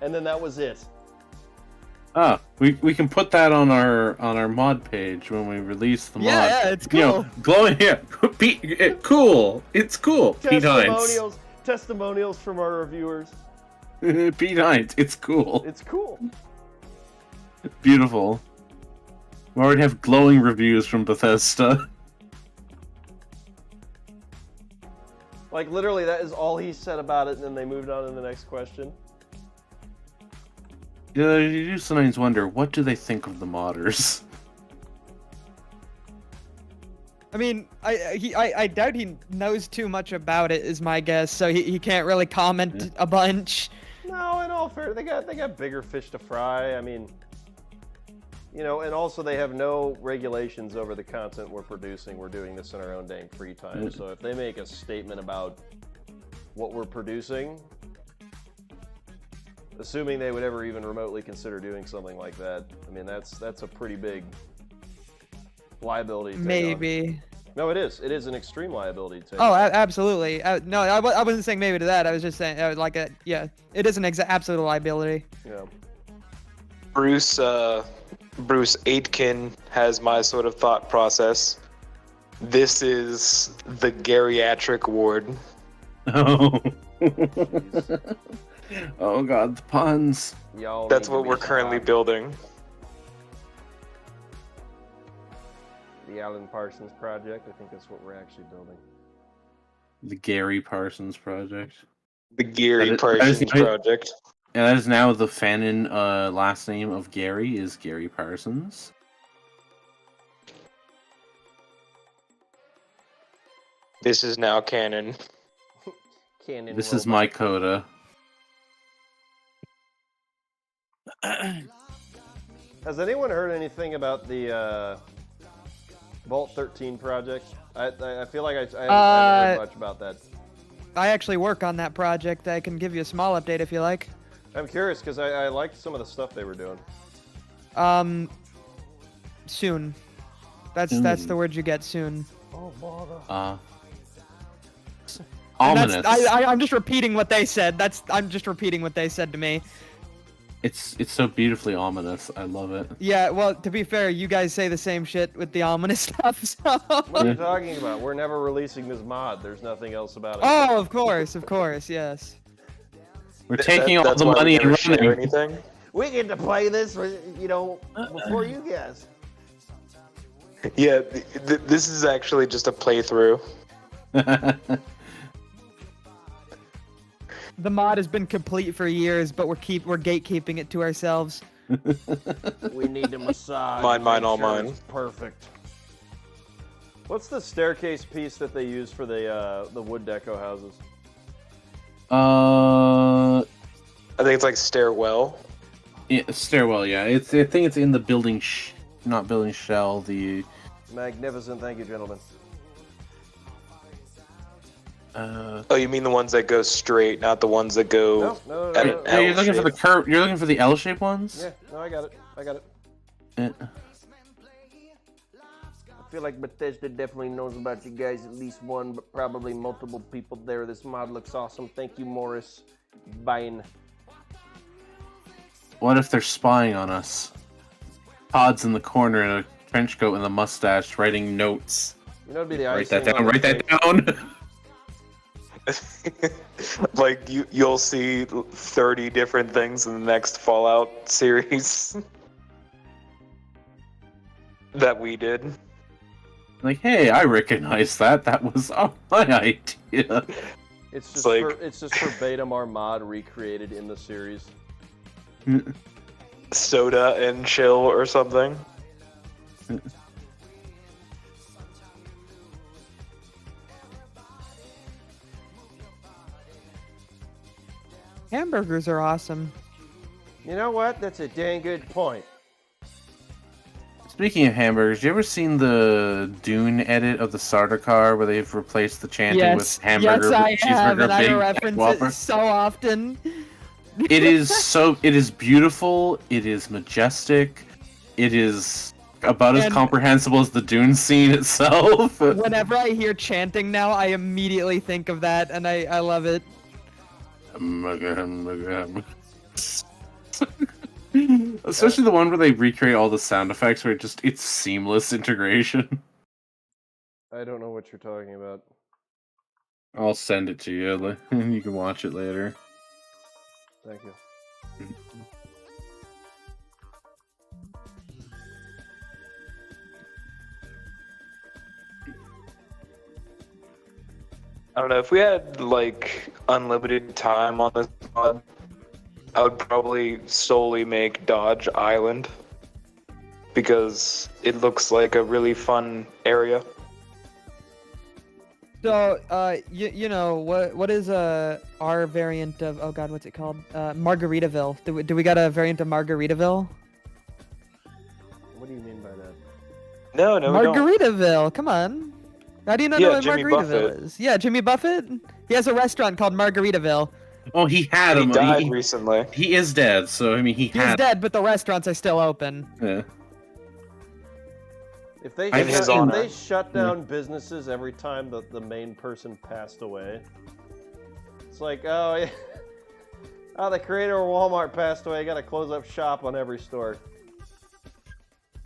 and then that was it. Ah, we can put that on our mod page when we release the mod. Yeah, it's cool. You know, glowing here. Cool. It's cool. Pete Hines. Testimonials from our reviewers. Pete Hines. It's cool. It's cool. Beautiful. We already have glowing reviews from Bethesda. Like literally, that is all he said about it, and then they moved on to the next question. You do sometimes wonder, what do they think of the modders? I mean, I doubt he knows too much about it, is my guess. So he can't really comment a bunch. No, in all fair, they got bigger fish to fry. I mean, you know, and also they have no regulations over the content we're producing. We're doing this in our own dang free time. So if they make a statement about what we're producing, assuming they would ever even remotely consider doing something like that, I mean, that's a pretty big liability to take Maybe. on. No, it is. It is an extreme liability to take Oh, on. absolutely. No, I wasn't saying maybe to that. I was just saying, yeah, it is an absolute liability. Yeah. Bruce Aitken has my sort of thought process. This is the geriatric ward. Oh. Oh god, the puns. Y'all That's need to what be we're currently stopped. building. The Alan Parsons Project. I think that's what we're actually building. The Gary Parsons Project. The Gary That Parsons is- Project. And that is now the fanon last name of Gary is Gary Parsons. This is now canon. Canon This is robot. my coda. Has anyone heard anything about the Vault 13 project? I feel like I haven't heard much about that. I actually work on that project. I can give you a small update if you like. I'm curious because I liked some of the stuff they were doing. Soon. That's the word you get, soon. Oh, bother. And Ominous. I'm just repeating what they said. I'm just repeating what they said to me. It's so beautifully ominous. I love it. Yeah, well, to be fair, you guys say the same shit with the ominous stuff, so... What are you talking about? We're never releasing this mod. There's nothing else about it. Oh, of course, yes. We're taking all That's the why we money and never share running. anything. We get to play this, you know, before you guys. Yeah, this is actually just a playthrough. The mod has been complete for years, but we're gatekeeping it to ourselves. We need to massage. Mine, make all sure mine. it's perfect. What's the staircase piece that they use for the wood deco houses? I think it's like stairwell. Yeah, stairwell. Yeah, I think it's in the building. Not building shell. The Magnificent, thank you, gentlemen. Oh, you mean the ones that go straight, not the ones that go... No. At an Yeah, you're looking for the L-shape. curve. You're looking for the L-shaped ones. Yeah, no, I got it. Eh. feel like Bethesda definitely knows about you guys. At least one, but probably multiple people there. This mod looks awesome. Thank you, Morris. Bye. What if they're spying on us? Todd's in the corner in a trench coat and a mustache, writing notes. You know, it'd be the Write that icing down. on the Write that cake. down. Like you'll see 30 different things in the next Fallout series that we did. Like, hey, I recognize that. That was my idea. It's just like- it's just verbatim our mod recreated in the series. Soda and chill or something. Hamburgers are awesome. You know what? That's a dang good point. Speaking of hamburgers, you ever seen the Dune edit of the starter car where they've replaced the chanting with hamburger, yes, I have, cheeseburger, and I big reference Whopper? it so often. It is beautiful. It is majestic. It is about as And- comprehensible as the Dune scene itself. Whenever I hear chanting now, I immediately think of that, and I love it. Especially the one where they recreate all the sound effects where it's seamless integration. I don't know what you're talking about. I'll send it to you. You can watch it later. Thank you. I don't know, if we had like unlimited time on this mod, I would probably solely make Dodge Island because it looks like a really fun area. So, you know, what is our variant of, oh god, what's it called? Margaritaville. Do we got a variant of Margaritaville? What do you mean by that? No, we don't. Margaritaville, come on. How do you not Yeah, know what Jimmy Margaritaville Buffett. is? Yeah, Jimmy Buffett? He has a restaurant called Margaritaville. Oh, he had He him. died recently. He is dead, so I mean, He's had. dead, but the restaurants are still open. Yeah. If they In his if honor. they shut down businesses every time the main person passed away, it's like, oh yeah, oh, the creator of Walmart passed away. I got to close up shop on every store.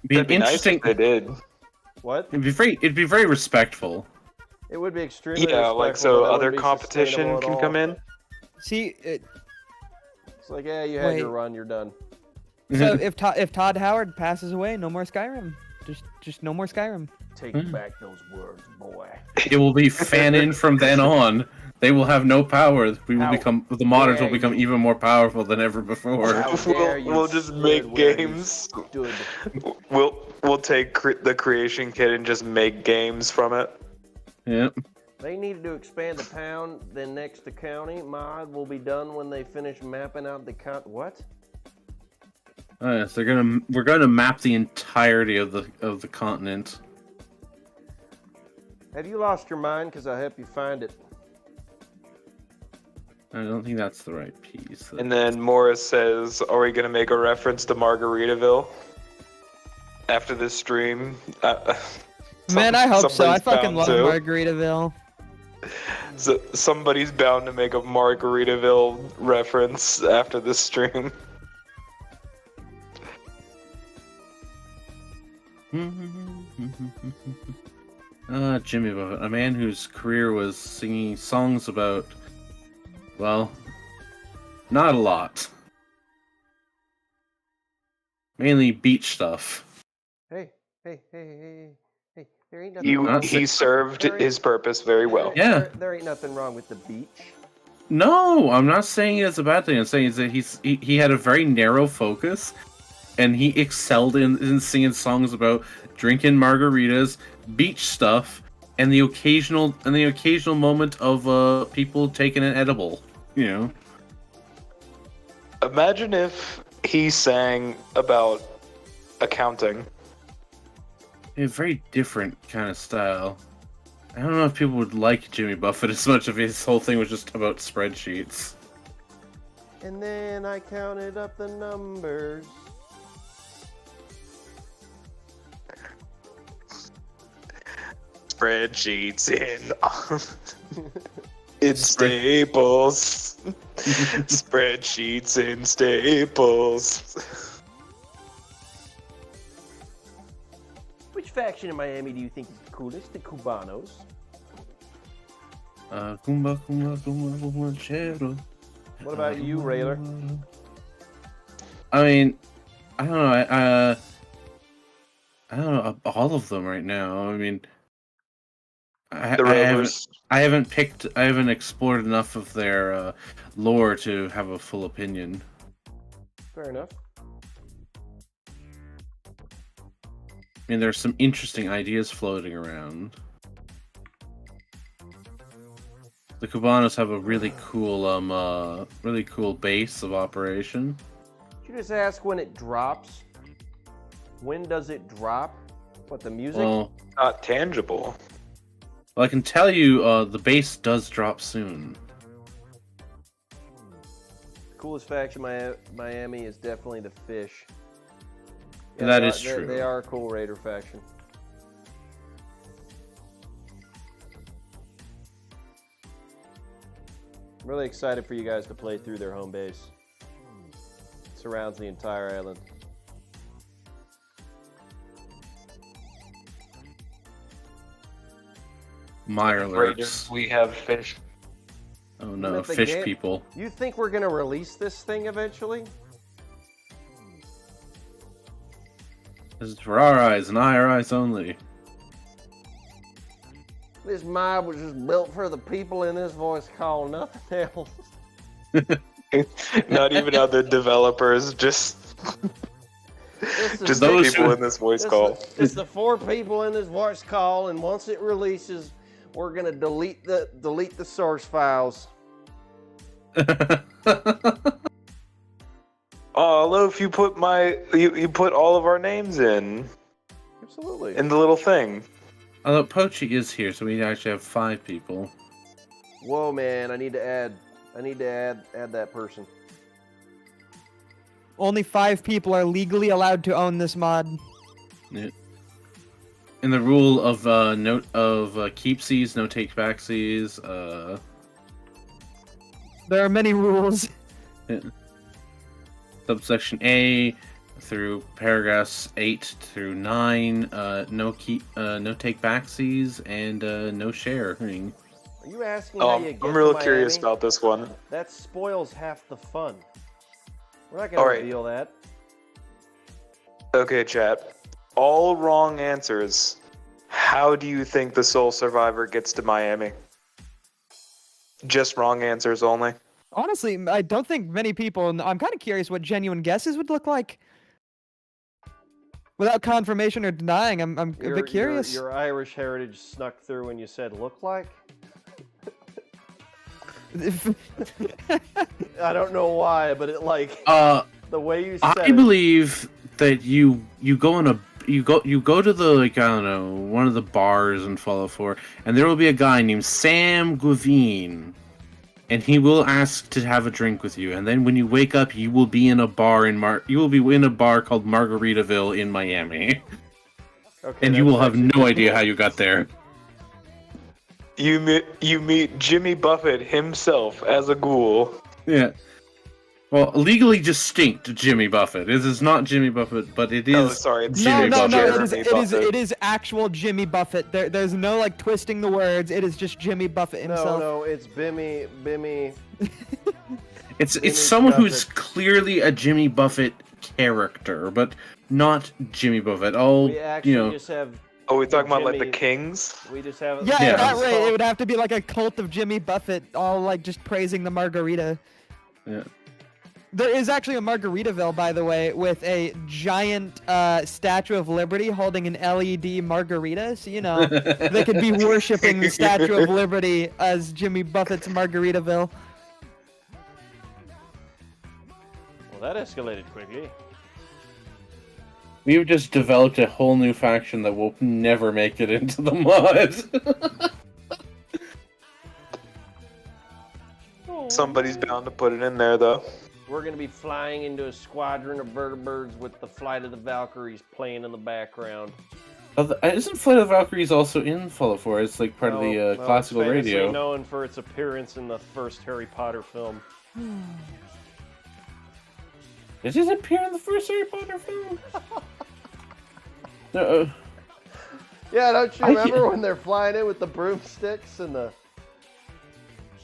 Be It'd be nice interesting. if they did. What? It'd be very respectful. It would be extremely Yeah, like respectful, so but that other wouldn't be competition sustainable at can all. come in. See, It's like, yeah, you had your Wait. run, you're done. so if Todd Howard passes away, no more Skyrim. Just no more Skyrim. Take back those words, boy. It will be fan-in from then on. They will have no power. We will How become the modders will dare become you. even more powerful than ever before. How dare you We'll just stood make where you games. stood. We'll take the creation kit and just make games from it. Yep. They needed to expand the town, then next to county. Mod will be done when they finish mapping out the What? Oh, yes, we're gonna map the entirety of the continent. Have you lost your mind? Because I'll help you find it. I don't think that's the right piece. And then Morris says, "Are we gonna make a reference to Margaritaville after this stream?" Man, I hope so. I somebody's fucking bound love to. Margaritaville. So somebody's bound to make a Margaritaville reference after this stream. Jimmy Buffett, a man whose career was singing songs about, well, not a lot. Mainly beach stuff. Hey, there ain't nothing He served his purpose very well. Yeah. There ain't nothing wrong with the beach. No, I'm not saying it's a bad thing. I'm saying that he had a very narrow focus, and he excelled in singing songs about drinking margaritas, beach stuff, and the occasional moment of people taking an edible. You know. Imagine if he sang about accounting. A very different kind of style. I don't know if people would like Jimmy Buffett as much if his whole thing was just about spreadsheets. And then I counted up the numbers. Spreadsheets in Staples. Spreadsheets in Staples. Which faction in Miami do you think is the coolest? The Cubanos. Kumba, kumba, kumba, kumba, chero. What about you, Railer? I mean, I don't know. I don't know all of them right now. I mean, The Rovers. I haven't explored enough of their lore to have a full opinion. Fair enough. I mean, there's some interesting ideas floating around. The Cubanos have a really cool base of operation. Did you just ask when it drops? When does it drop? What, the music? Well, Not tangible. I can tell you, the base does drop soon. Coolest faction Miami is definitely the Fish. That is true. They are a cool Raider faction. I'm really excited for you guys to play through their home base. It surrounds the entire island. Mirelurks. Raiders, we have fish. Oh no, With the fish game- people. You think we're gonna release this thing eventually? This is for our eyes and our eyes only. This mob was just built for the people in this voice call, nothing else. Not even other developers, just This is just those the people who- in this voice It's call. it's the 4 people in this voice call, and once it releases, we're gonna delete the source files. Oh, look, you put you put all of our names in Absolutely. the little thing. Although Pochi is here, so we actually have 5 people. Whoa, man! I need to add that person. Only 5 people are legally allowed to own this mod. Yeah. And the rule of keepsies, no take backsies. There are many rules. Subsection A through paragraphs 8 through 9. No take backsies and no sharing. Are you asking Oh, how you get I'm real to curious Miami? about this one. That spoils half the fun. We're not gonna All right. reveal that. Okay, chat. All wrong answers. How do you think the sole survivor gets to Miami? Just wrong answers only. Honestly, I don't think many people. I'm kind of curious what genuine guesses would look like. Without confirmation or denying, I'm a bit curious. Your Irish heritage snuck through when you said "look like." I don't know why, but it the way you said I believe that you go to the, like, I don't know, one of the bars in Fallout 4, and there will be a guy named Sam Guevine, and he will ask to have a drink with you, and then when you wake up, you will be in a bar called Margaritaville in Miami, Okay, and you that's will have actually no idea how you got there. You meet Jimmy Buffett himself as a ghoul. Yeah. Well, legally distinct Jimmy Buffett. It is not Jimmy Buffett, but it is. Oh, sorry, it's Jimmy no, Buffett. it is actual Jimmy Buffett. There's no like twisting the words. It is just Jimmy Buffett himself. No, it's Bimmy. It's Jimmy someone who's Buffett. clearly a Jimmy Buffett character, but not Jimmy Buffett. All We actually just have. Oh, we talking about like the Jimmy- Kings? We just have. Yeah, Yeah. at that rate, it would have to be like a cult of Jimmy Buffett, all like just praising the margarita. Yeah. There is actually a Margaritaville, by the way, with a giant Statue of Liberty holding an LED margarita. So, you know, they could be worshipping the Statue of Liberty as Jimmy Buffett's Margaritaville. Well, that escalated quickly. We've just developed a whole new faction that will never make it into the mod. Somebody's bound to put it in there, though. We're gonna be flying into a squadron of vertibirds with the Flight of the Valkyries playing in the background. Isn't Flight of the Valkyries also in Fallout 4? It's like part of the Well, classical it's famously radio. known for its appearance in the first Harry Potter film. Did it appear in the first Harry Potter film? No. Yeah, don't you remember when they're flying in with the broomsticks and the...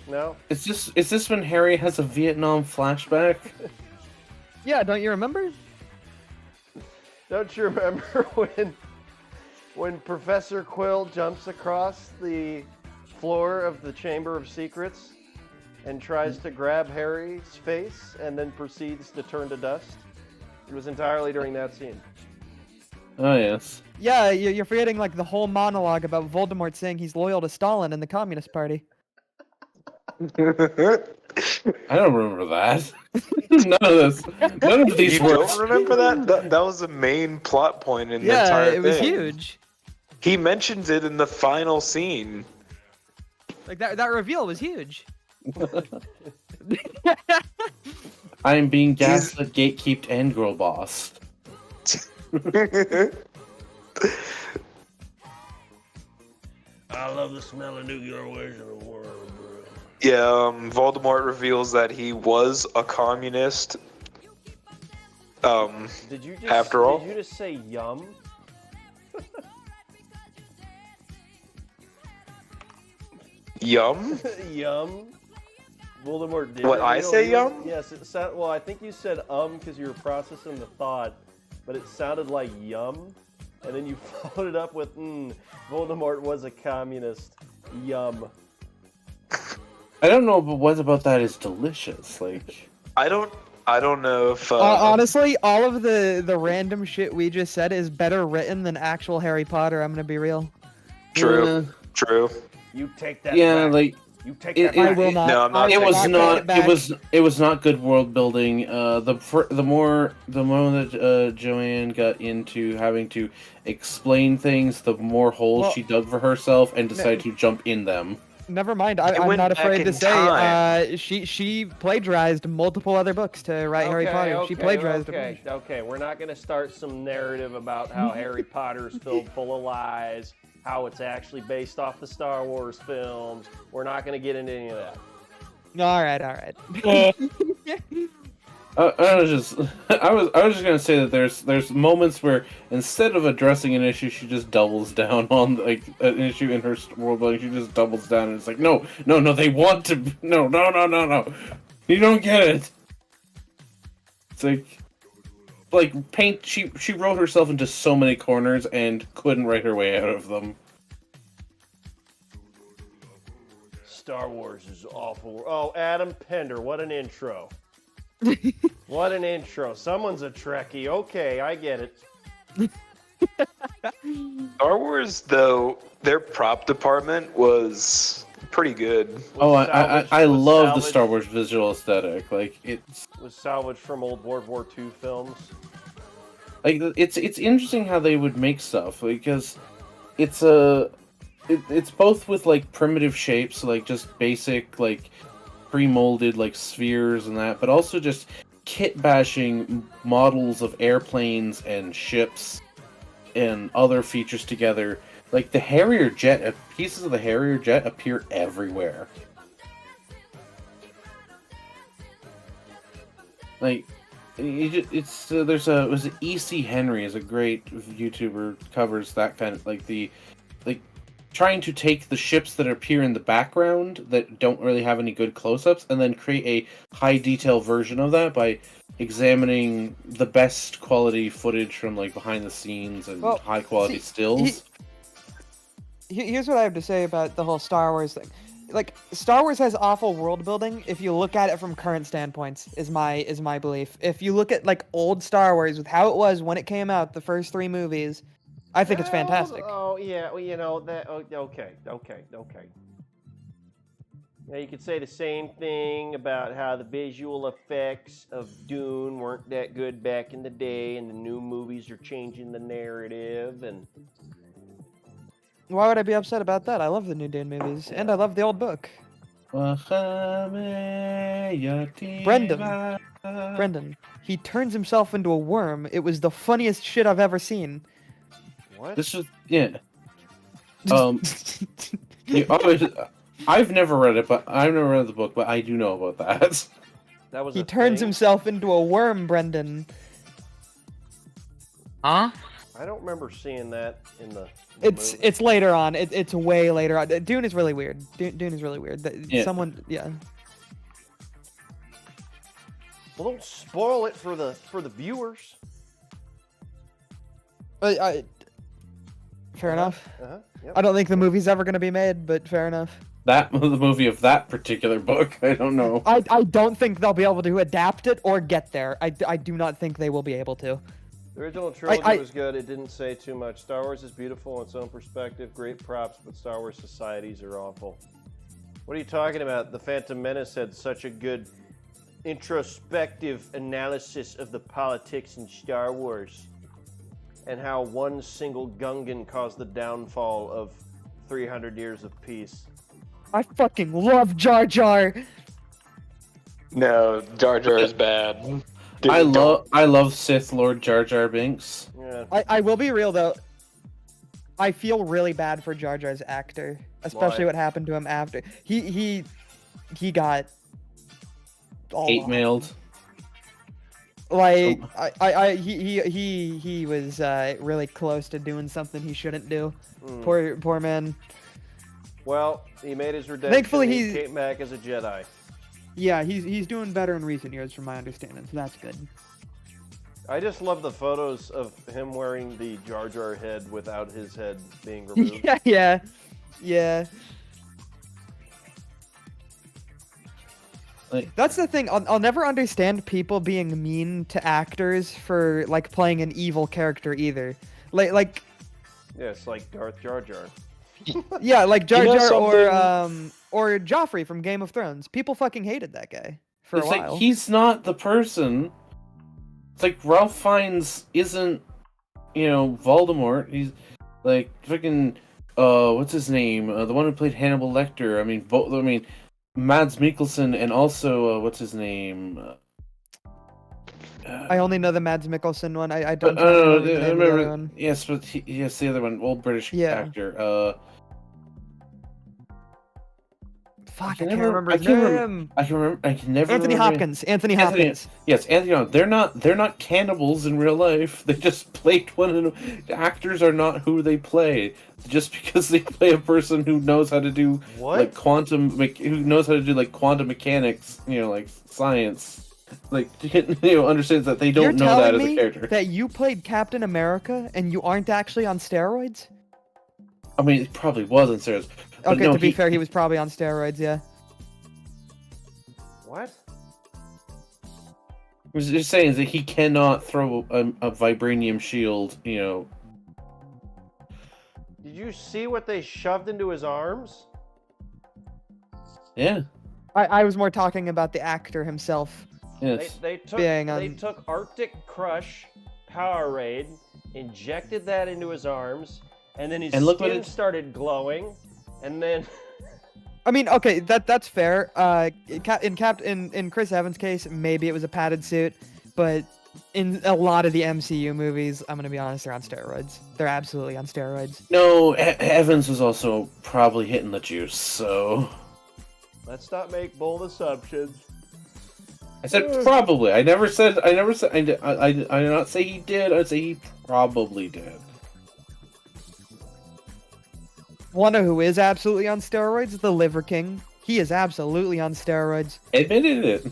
No? Is this when Harry has a Vietnam flashback? Yeah, don't you remember? Don't you remember when Professor Quill jumps across the floor of the Chamber of Secrets and tries to grab Harry's face and then proceeds to turn to dust? It was entirely during that scene. Oh yes. Yeah, you're forgetting like the whole monologue about Voldemort saying he's loyal to Stalin and the Communist Party. I don't remember that. None of these You words. don't remember that? That was the main plot point in the Yeah, entire it was thing. huge. He mentions it in the final scene. Like that reveal was huge. I am being gaslit, gatekeeped, and girl bossed. I love the smell of nuclear waste in the world, bro. Yeah, Voldemort reveals that he was a communist. Did you just, After all? Did you just say yum? Yum? Yum? Voldemort did. What, I reveal say he- yum? Yes, it sound, well, I think you said because you were processing the thought, but it sounded like yum, and then you followed it up with, Voldemort was a communist. Yum. I don't know, but what about that is delicious? Like, I don't know if Honestly, all of the random shit we just said is better written than actual Harry Potter. I'm gonna be real. True. True. You take that yeah, back. like You take it- that I back. will not. No, I'm not I it will was take not. it back. It was not good world building. The more that Joanne got into having to explain things, the more holes Well, she dug for herself and decided to jump in them. Never mind. It I'm went not back afraid to in say time. she plagiarized multiple other books to write Harry Potter. She plagiarized a bunch. Okay, we're not going to start some narrative about how Harry Potter's filled full of lies, how it's actually based off the Star Wars films. We're not going to get into any of that. All right. I was just gonna say that there's moments where instead of addressing an issue, she just doubles down on like an issue in her world building. She just doubles down and it's like, no, they want to, no, you don't get it. It's like paint. She wrote herself into so many corners and couldn't write her way out of them. Star Wars is awful. Oh, Adam Pender, what an intro. What an intro. Someone's a Trekkie. Okay, I get it. Star Wars, though, their prop department was pretty good. I love the Star Wars visual aesthetic. Like Was salvaged from old World War II films. like it's interesting how they would make stuff because it's both with like primitive shapes, like just basic like pre-molded like spheres and that, but also just kit bashing models of airplanes and ships and other features together. Like the Harrier jet, pieces of the Harrier jet appear everywhere. Like was it E.C. Henry is a great YouTuber, covers that kind of like trying to take the ships that appear in the background that don't really have any good close-ups and then create a high detail version of that by examining the best quality footage from like behind the scenes and high quality stills. Here's what I have to say about the whole Star Wars thing. Like, Star Wars has awful world building if you look at it from current standpoints, is my belief. If you look at like old Star Wars with how it was when it came out, the first 3 movies, I think it's fantastic. Oh, yeah, well, you know, that. Okay. Now, you could say the same thing about how the visual effects of Dune weren't that good back in the day, and the new movies are changing the narrative, and... Why would I be upset about that? I love the new Dune movies, and I love the old book. Brendan, he turns himself into a worm. It was the funniest shit I've ever seen. What? This is you always, I've never read it, but I've never read the book, but I do know about that. That was He a turns thing? himself into a worm, Brendan. Huh? I don't remember seeing that in the It's movie. it's later on. It's way later on. Dune is really weird. Dune is really weird. Yeah. Yeah. Well, don't spoil it for the viewers. Fair enough. Yep. I don't think the movie's ever gonna be made, but fair enough. The movie of that particular book, I don't know. I don't think they'll be able to adapt it or get there. I do not think they will be able to. The original trilogy was good. It didn't say too much. Star Wars is beautiful in its own perspective. Great props, but Star Wars societies are awful. What are you talking about? The Phantom Menace had such a good introspective analysis of the politics in Star Wars and how one single Gungan caused the downfall of 300 years of peace. I fucking love Jar Jar. No, Jar Jar is bad. Dude, I love Sith Lord Jar Jar Binks. Yeah. I will be real though. I feel really bad for Jar Jar's actor, especially Why? what happened to him after he got Hate mailed. Like he was really close to doing something he shouldn't do. Poor man. Well, he made his redemption. Thankfully, he he- came back as a Jedi. Yeah, he's doing better in recent years, from my understanding. So that's good. I just love the photos of him wearing the Jar Jar head without his head being removed. Yeah. Like, That's the thing. I'll never understand people being mean to actors for like playing an evil character either. Like Yeah, it's like Darth Jar Jar. yeah, like Jar You know Jar or Joffrey from Game of Thrones. People fucking hated that guy for a it's while. like he's not the person. It's like Ralph Fiennes isn't, Voldemort. He's like freaking what's his name? The one who played Hannibal Lecter. I mean, Mads Mikkelsen, and also what's his name? I only know the Mads Mikkelsen one. I don't I remember the name of the other one. Yes, but yes, the other one, old British actor. Fuck, I can can't never- remember I his can't name. remember- I can remember. I can never. Anthony remember- Hopkins. Anthony Hopkins. Yes, Anthony. They're not cannibals in real life. They just played one. The actors are not who they play. Just because they play a person who knows how to do like quantum mechanics, like science, like understands that they don't You're know that telling as a me character. that you played Captain America and you aren't actually on steroids? I mean, it probably was on steroids. But Okay, no, to be fair, he was probably on steroids. Yeah. What? I was just saying that he cannot throw a vibranium shield. Did you see what they shoved into his arms? Yeah. I was more talking about the actor himself. Yes. They took Being on- they took Arctic Crush Powerade, injected that into his arms, and then his And look what skin it- started glowing, and then I mean, okay, that's fair. In Chris Evans' case, maybe it was a padded suit, but in a lot of the MCU movies, I'm gonna be honest, they're on steroids. They're absolutely on steroids. No, Evans was also probably hitting the juice. So let's not make bold assumptions. I said probably. I never said. I did not say he did. I'd say he probably did. One who is absolutely on steroids, the Liver King. He is absolutely on steroids. Admitted it.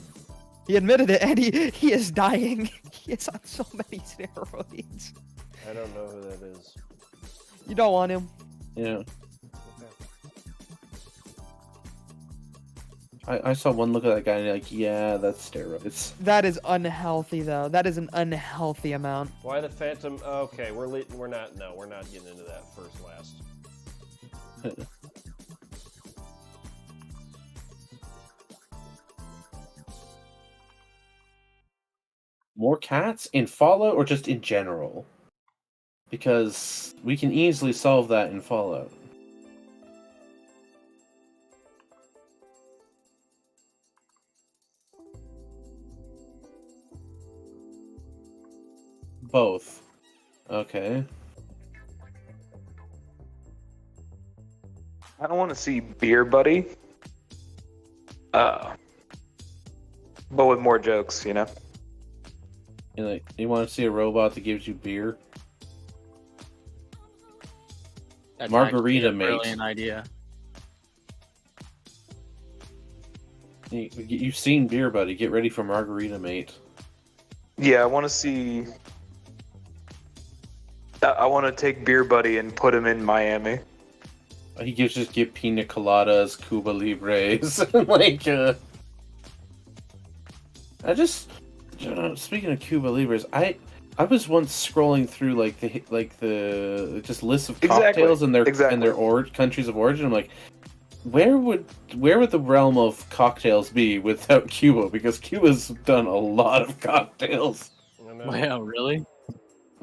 He admitted it, and he is dying. He is on so many steroids. I don't know who that is. You don't want him. Yeah. I saw one look at that guy and like, yeah, that's steroids. That is unhealthy, though. That is an unhealthy amount. Why the Phantom? Okay, we're not getting into that first last. More cats in Fallout or just in general? Because we can easily solve that in Fallout. Both. Okay. I don't want to see Beer Buddy. But with more jokes, you know. You want to see a robot that gives you beer? That's Margarita actually a Mate. brilliant idea. You've seen Beer Buddy. Get ready for Margarita Mate. Yeah, I want to see. I want to take Beer Buddy and put him in Miami. He gives just get pina coladas, Cuba Libres, speaking of Cuba Libres, I was once scrolling through the just lists of cocktails and their countries of origin. I'm like, where would the realm of cocktails be without Cuba? Because Cuba's done a lot of cocktails. Wow, really?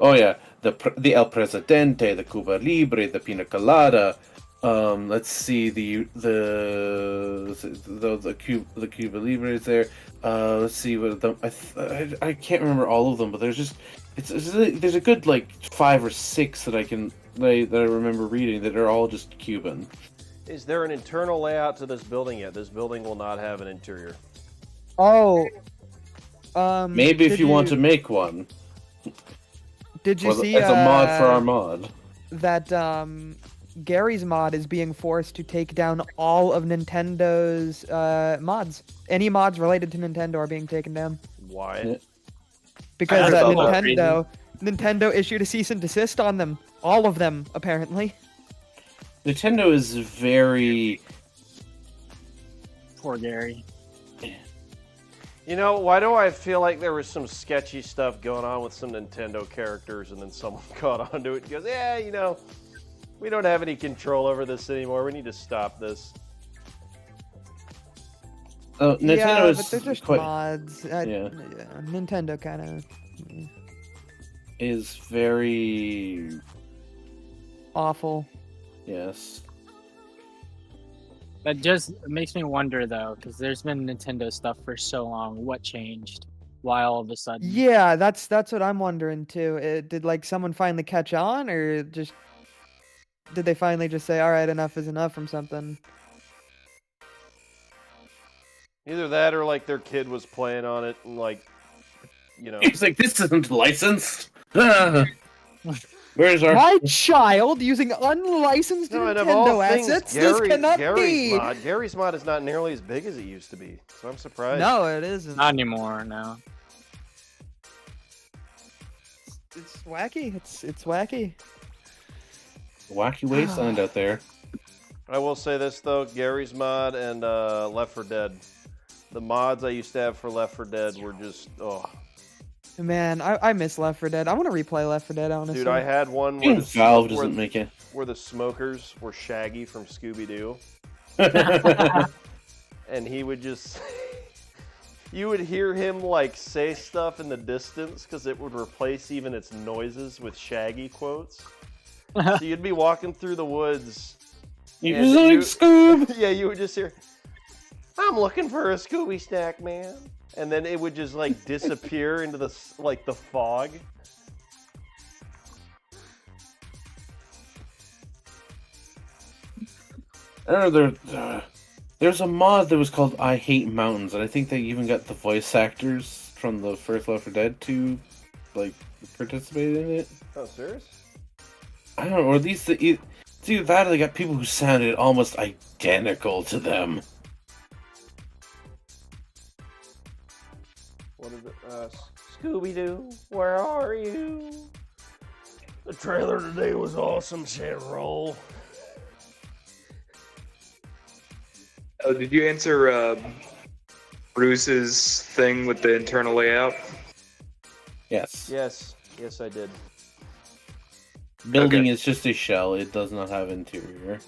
Oh yeah, the El Presidente, the Cuba Libre, the Pina Colada. Let's see the Cuba Libre is there. Let's see what I can't remember all of them, but there's a good like 5 or 6 that I remember reading that are all just Cuban. Is there an internal layout to this building yet? This building will not have an interior. Oh. Maybe if you want to make one. Did you see as a mod for our mod that Gary's mod is being forced to take down all of Nintendo's mods? Any mods related to Nintendo are being taken down. Why? Yeah. Because I heard about Nintendo issued a cease and desist on them. All of them, apparently. Nintendo is very... Poor Gary. You know, why do I feel like there was some sketchy stuff going on with some Nintendo characters and then someone caught onto it and goes, yeah, you know, we don't have any control over this anymore. We need to stop this. Oh, Nintendo yeah, is but they're just quite... mods. Yeah. Nintendo kind of... is very... awful. Yes. That just makes me wonder, though, because there's been Nintendo stuff for so long. What changed? Why all of a sudden? Yeah, that's what I'm wondering too. Did like someone finally catch on, or just did they finally just say, "All right, enough is enough" from something? Either that or like their kid was playing on it and like, you know. He's like, this isn't licensed. Where's our... My child using unlicensed No, and of all Nintendo things, assets? This cannot be! Gary's mod is not nearly as big as it used to be, so I'm surprised. No, it isn't. Not anymore, no. It's wacky. It's wacky. Wacky wasteland out there. I will say this though, Gary's mod and Left 4 Dead. The mods I used to have for Left 4 Dead were just, oh. Man, I miss Left 4 Dead. I want to replay Left 4 Dead, honestly. Dude, I had one where Valve doesn't make it. Where the smokers were Shaggy from Scooby-Doo. And he would just... you would hear him, like, say stuff in the distance because it would replace even its noises with Shaggy quotes. So you'd be walking through the woods. You like Scoob! Yeah, you would just hear, I'm looking for a Scooby snack, man. And then it would just, like, disappear into the, like, the fog. I don't know, there's a mod that was called I Hate Mountains, and I think they even got the voice actors from the first Left 4 Dead to, like, participate in it. Oh, serious? I don't know, or at least it's either that or they got people who sounded almost identical to them. What is it? Scooby-Doo, where are you? The trailer today was awesome, shit roll. Oh, did you answer Bruce's thing with the internal layout? Yes. Yes, I did. Building is just a shell, it does not have interior.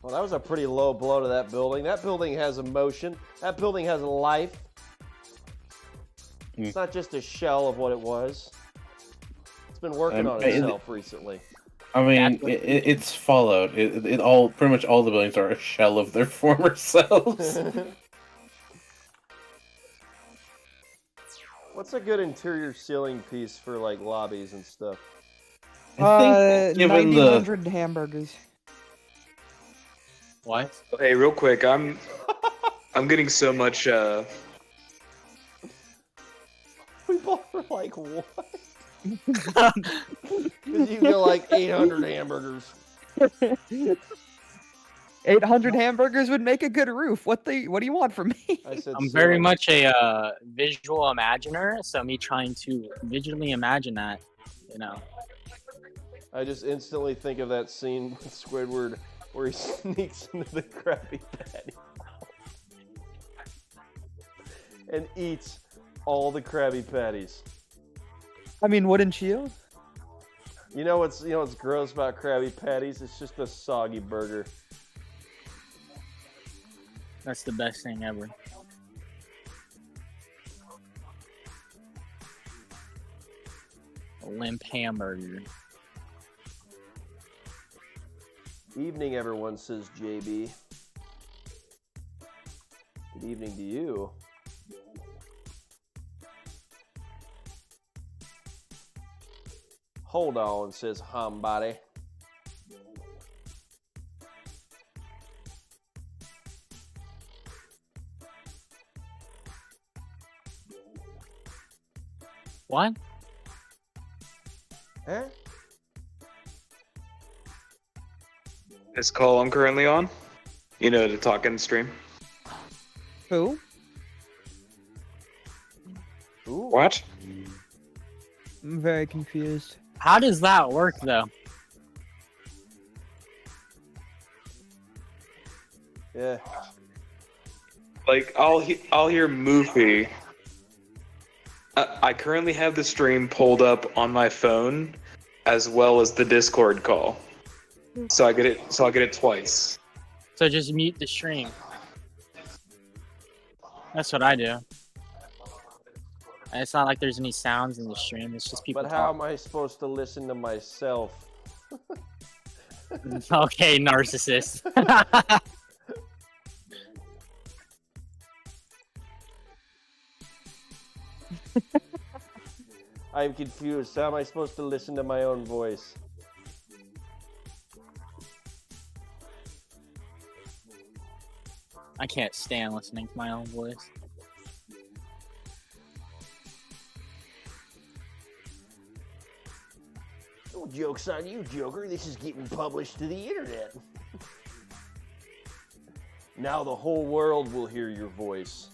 Well, that was a pretty low blow to that building. That building has emotion. That building has life. It's not just a shell of what it was. It's been working on itself recently. I mean, it's Fallout. It all pretty much all the buildings are a shell of their former selves. What's a good interior ceiling piece for like lobbies and stuff? I think given 100 hamburgers. What? Hey, real quick, I'm getting so much. We both were like, what? Because you get like 800 hamburgers. 800 hamburgers would make a good roof. What do you want from me? I said I'm very silly. much a visual imaginer, so me trying to visually imagine that, I just instantly think of that scene with Squidward where he sneaks into the Krabby Patty and eats all the Krabby Patties. I mean, wouldn't you? You know what's gross about Krabby Patties? It's just a soggy burger. That's the best thing ever. A limp hamburger. Evening, everyone, says JB. Good evening to you. Hold on, says Homebody. What? Eh? This call I'm currently on. To talk in the stream. Who? Ooh. What? I'm very confused. How does that work, though? Yeah. Like I'll hear Moofy. I currently have the stream pulled up on my phone, as well as the Discord call. So I get it twice. So just mute the stream. That's what I do. And it's not like there's any sounds in the stream. It's just people But how talking. am I supposed to listen to myself? Okay, narcissist. I'm confused. How am I supposed to listen to my own voice? I can't stand listening to my own voice. Oh, joke's on you, Joker. This is getting published to the internet. Now the whole world will hear your voice.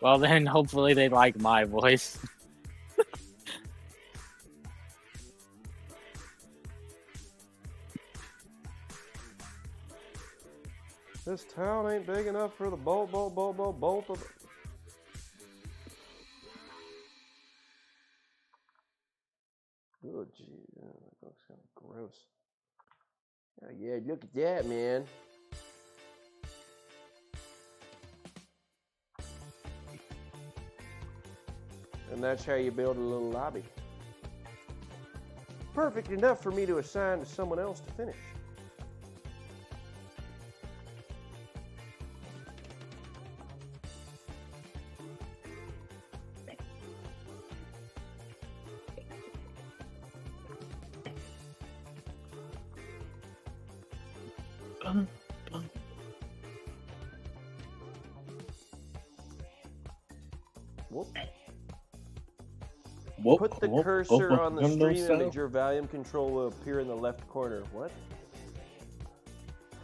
Well, then hopefully they like my voice. This town ain't big enough for the both of it. Oh, gee, that looks kind of gross. Oh, yeah, look at that, man. And that's how you build a little lobby. Perfect enough for me to assign to someone else to finish. Whoop. Whoop, Put the whoop, cursor whoop, on the whoop, stream whoop, image. Your volume control will appear in the left corner. What?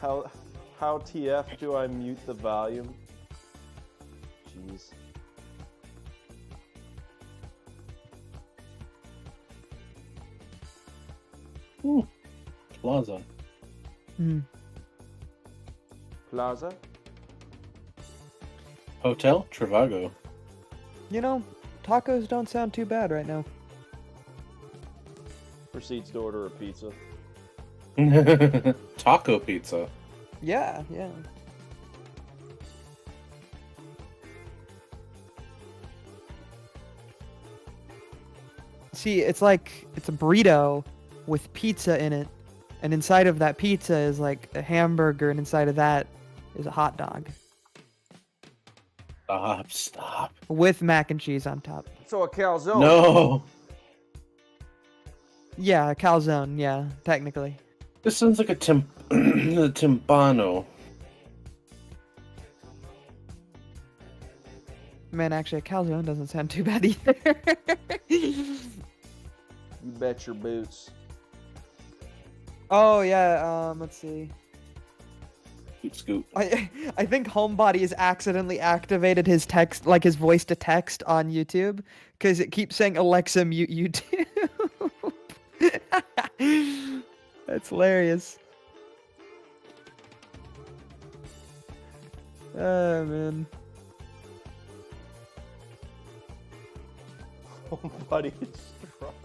How TF do I mute the volume? Jeez. Ooh, Plaza. Plaza? Hotel Trivago. You know, tacos don't sound too bad right now. Proceeds to order a pizza. Taco pizza. Yeah. See, it's like it's a burrito with pizza in it, and inside of that pizza is like a hamburger, and inside of that is a hot dog Stop. with mac and cheese on top. So a calzone. No. Yeah, a calzone. Yeah, technically. This sounds like a a timpano. Man, actually, a calzone doesn't sound too bad either. You bet your boots. Oh yeah. Let's see. Scoot. I think Homebody has accidentally activated his text, like his voice to text on YouTube, because it keeps saying Alexa mute YouTube. That's hilarious. Oh man. Oh, buddy, it's strong.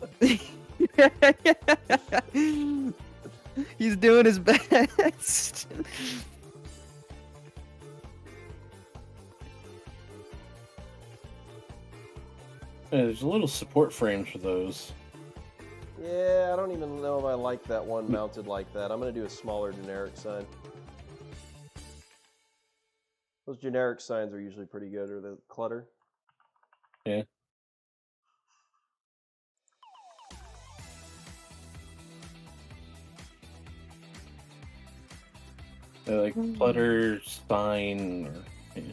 He's doing his best. Yeah, there's a little support frames for those. Yeah, I don't even know if I like that one mounted like that. I'm going to do a smaller generic sign. Those generic signs are usually pretty good, or the clutter. Yeah. They're like clutter, sign, or... Yeah.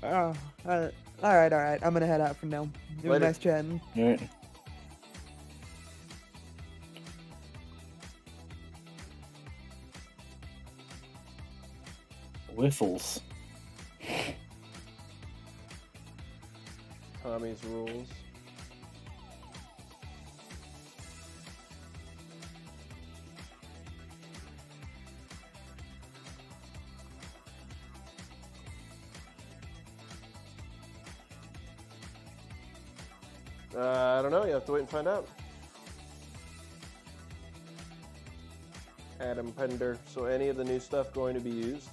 Oh, all right. I'm gonna head out for now. It was Later. nice chatting. All right. Whiffles. Tommy's rules. I don't know. You have to wait and find out. Adam Pender. So any of the new stuff going to be used?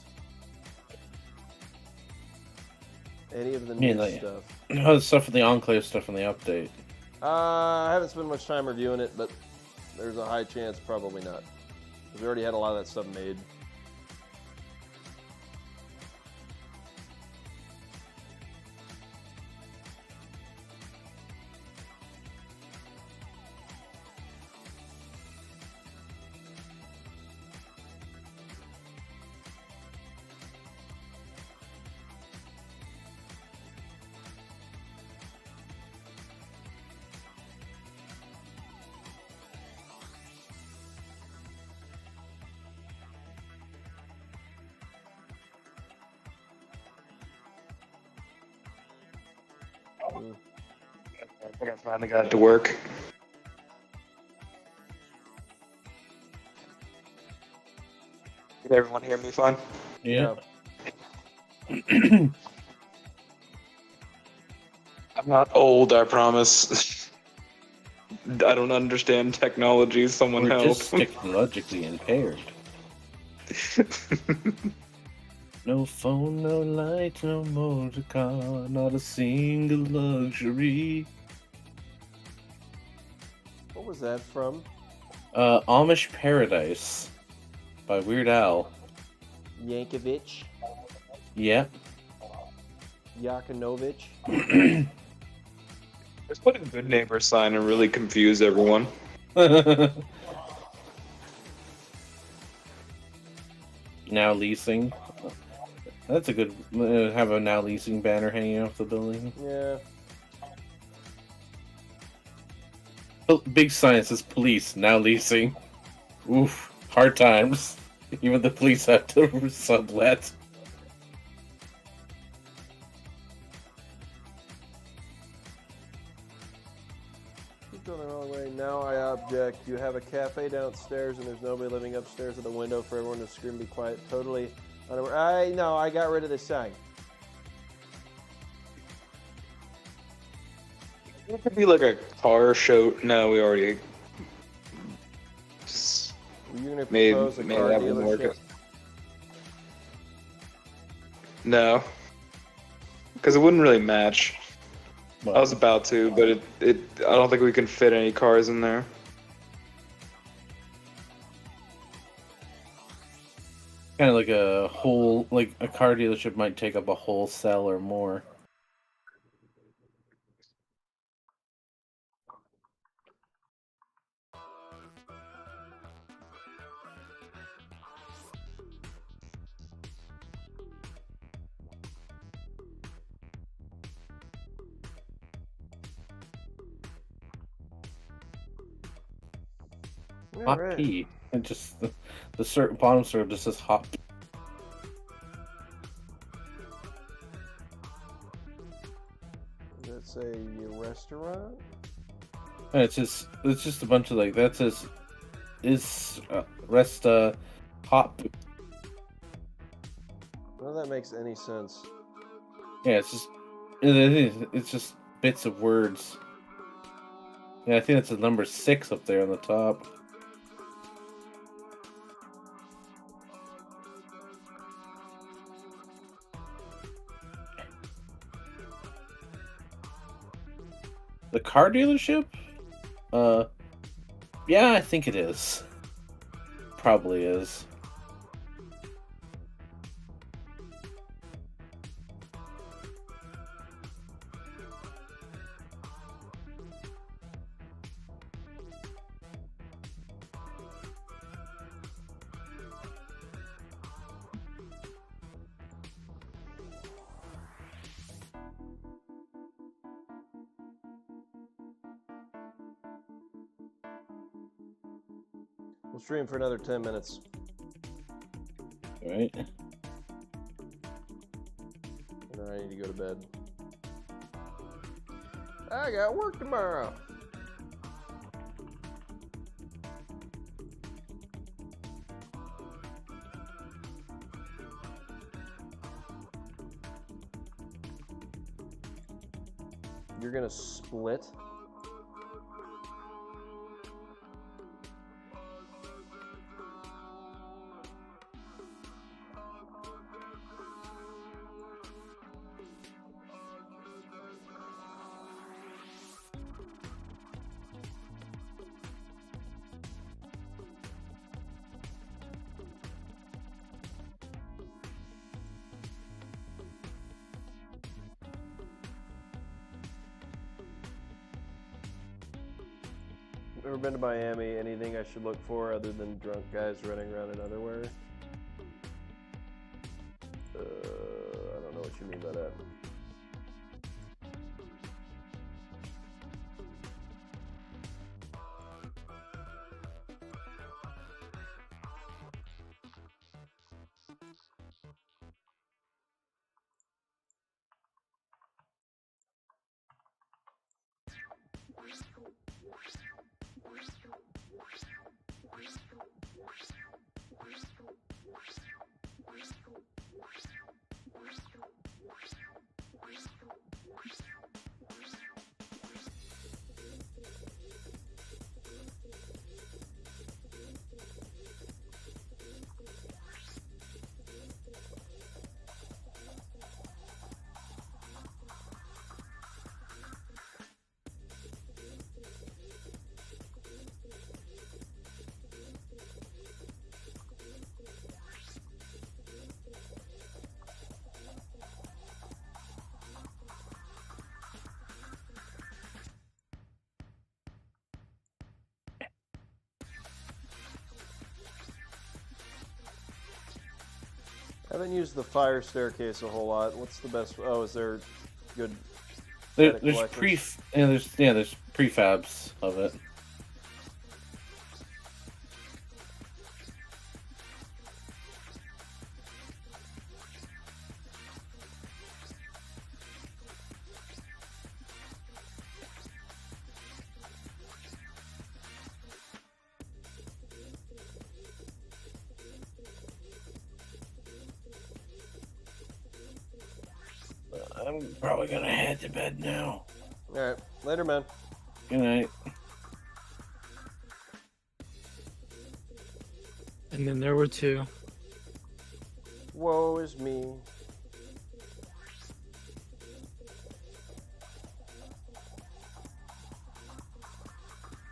Any of the new stuff? Oh, the stuff from the Enclave stuff from the update. I haven't spent much time reviewing it, but there's a high chance probably not. Because we already had a lot of that stuff made. I think I finally got it to work. Did everyone hear me fine? Yeah. I'm not old, I promise. I don't understand technology. Someone We're help. just technologically impaired. No phone, no light, no motor car, not a single luxury. What was that from? Amish Paradise by Weird Al. Yankovic? Yeah. Yakinovich? Just put a good neighbor sign and really confuse everyone. Now leasing. That's a good. Have a now leasing banner hanging off the building. Yeah. Oh, big sign that says police now leasing. Oof, hard times. Even the police have to sublet. Keep going the wrong way. Now I object. You have a cafe downstairs and there's nobody living upstairs at the window for everyone to scream, be quiet. Totally unaware. I got rid of the sign. It could be like a car show. No, we already. Just You're going to made propose a that car one work. dealership? No, because it wouldn't really match. I was about to, but I don't think we can fit any cars in there. Kind of like a whole, like a car dealership might take up a whole cell or more. Hot Alright. P. And just the certain bottom serve just says hot P. That's a restaurant? And it's just a bunch of like that says rest hot P. None of that makes any sense. Yeah, it's just bits of words. Yeah, I think it's a number 6 up there on the top. The car dealership? Yeah, I think it is. Probably is. We'll stream for another 10 minutes. All right. And then I need to go to bed. I got work tomorrow. You're gonna split? Never been to Miami. Anything I should look for other than drunk guys running around in underwear? I don't know what you mean by that. I haven't used the fire staircase a whole lot. What's the best? Oh, is there good? There's collectors? there's prefabs of it. I'm probably gonna head to bed now. All right, later, man. Good night. And then there were 2. Woe is me.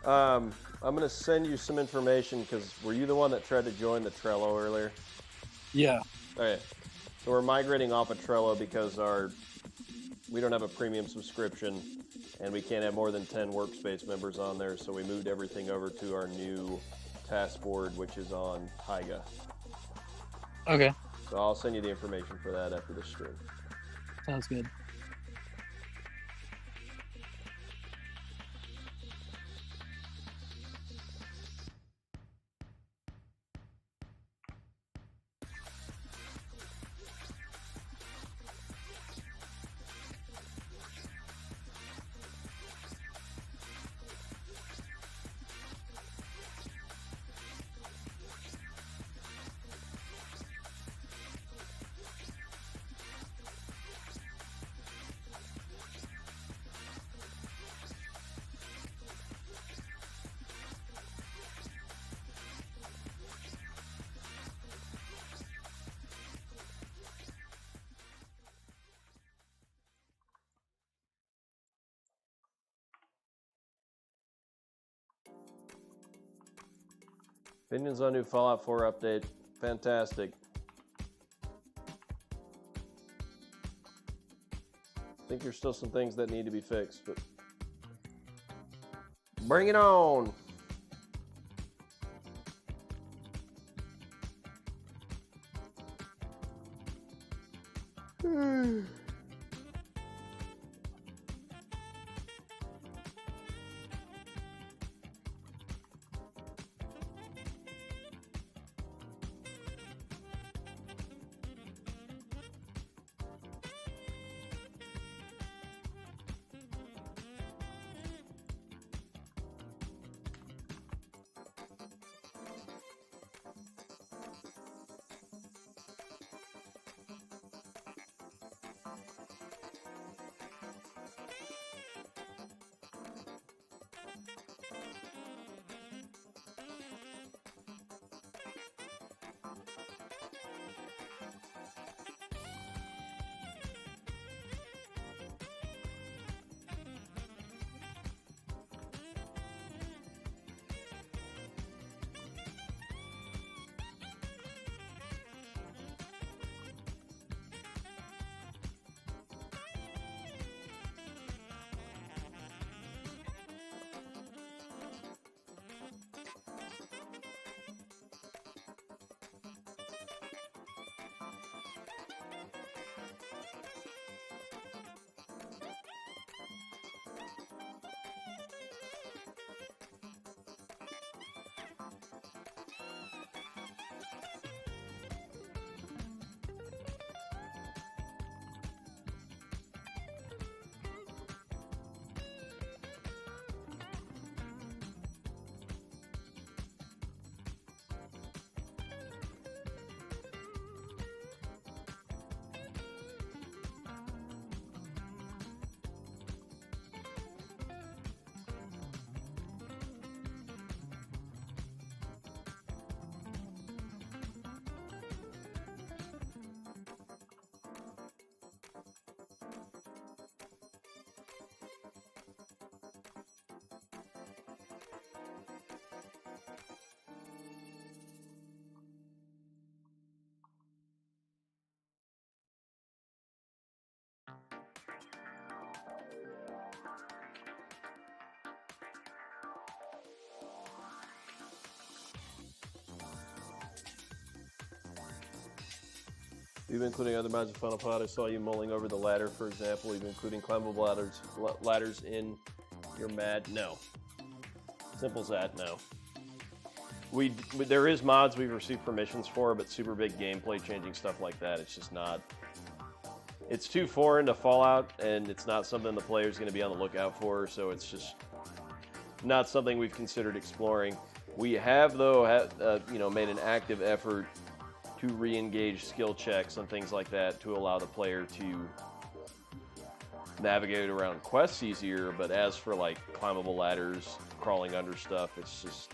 I'm gonna send you some information because were you the one that tried to join the Trello earlier? Yeah. Okay, so we're migrating off of Trello because we don't have a premium subscription and we can't have more than 10 workspace members on there, so we moved everything over to our new task board, which is on Tyga. Okay. So I'll send you the information for that after the stream. Sounds good. Opinions on new Fallout 4 update. Fantastic. I think there's still some things that need to be fixed, but bring it on. Even including other mods of Final Pod, I saw you mulling over the ladder, for example, even including climbable ladders in your MAD. No. Simple as that, no. There is mods we've received permissions for, but super big gameplay changing stuff like that, it's just not. It's too foreign to Fallout, and it's not something the player's going to be on the lookout for, so it's just not something we've considered exploring. We have, though, made an active effort to re-engage skill checks and things like that to allow the player to navigate around quests easier, but as for like climbable ladders, crawling under stuff, it's just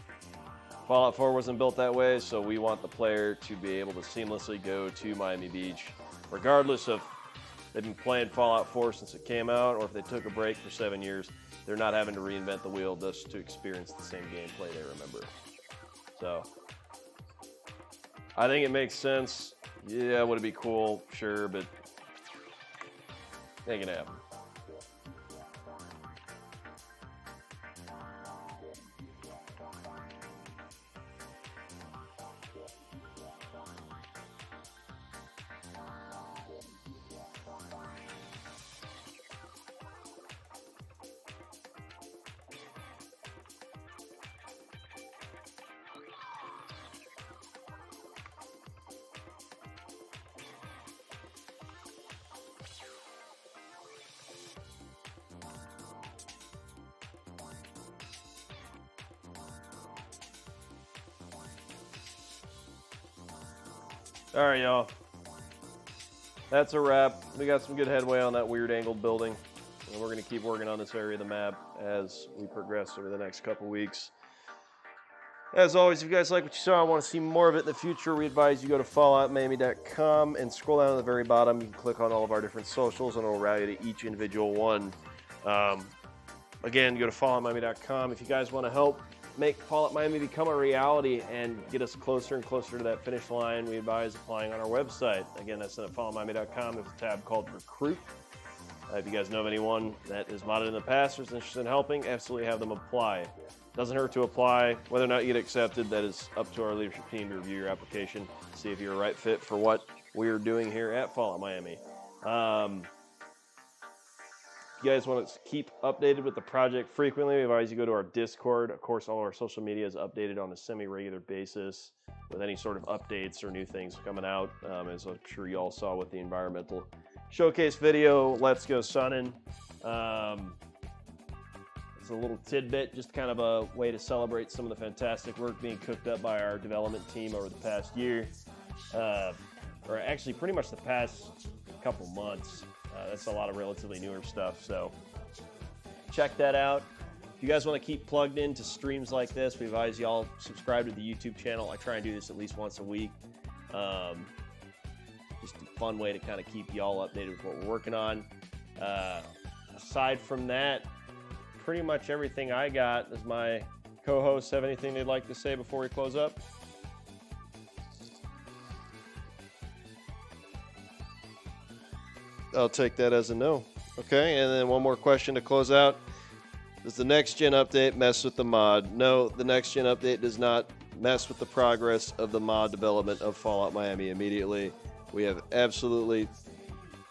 Fallout 4 wasn't built that way, so we want the player to be able to seamlessly go to Miami Beach, regardless of they've been playing Fallout 4 since it came out, or if they took a break for 7 years, they're not having to reinvent the wheel just to experience the same gameplay they remember. So I think it makes sense. Yeah, would it be cool? Sure, but ain't gonna happen. All right, y'all. That's a wrap. We got some good headway on that weird angled building, and we're going to keep working on this area of the map as we progress over the next couple weeks. As always, if you guys like what you saw and want to see more of it in the future, we advise you go to falloutmiami.com and scroll down to the very bottom. You can click on all of our different socials, and it'll route you to each individual one. Again, go to falloutmiami.com. If you guys want to help make Fallout Miami become a reality and get us closer and closer to that finish line, we advise applying on our website. Again, that's at falloutmiami.com. There's a tab called Recruit. If you guys know of anyone that is modded in the past or is interested in helping, absolutely have them apply. Doesn't hurt to apply. Whether or not you get accepted, that is up to our leadership team to review your application, see if you're a right fit for what we're doing here at Fallout Miami. If you guys want to keep updated with the project frequently, we advise you go to our Discord. Of course, all of our social media is updated on a semi-regular basis with any sort of updates or new things coming out. As I'm sure you all saw with the environmental showcase video, Let's Go Sunnin'. It's a little tidbit, just kind of a way to celebrate some of the fantastic work being cooked up by our development team over the past year, or actually pretty much the past couple months. That's a lot of relatively newer stuff, so check that out. If you guys want to keep plugged into streams like this, we advise y'all subscribe to the YouTube channel. I try and do this at least once a week. Just a fun way to kind of keep y'all updated with what we're working on. Aside from that, pretty much everything I got. Does my co-hosts have anything they'd like to say before we close up? I'll take that as a no. Okay, and then one more question to close out. Does the next gen update mess with the mod? No, the next gen update does not mess with the progress of the mod development of Fallout Miami immediately. We have absolutely,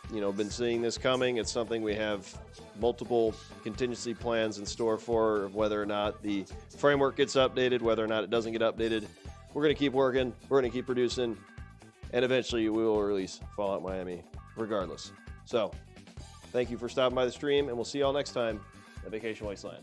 been seeing this coming. It's something we have multiple contingency plans in store for, whether or not the framework gets updated, whether or not it doesn't get updated. We're going to keep working. We're going to keep producing. And eventually we will release Fallout Miami regardless. So, thank you for stopping by the stream, and we'll see y'all next time at Vacation Wasteland.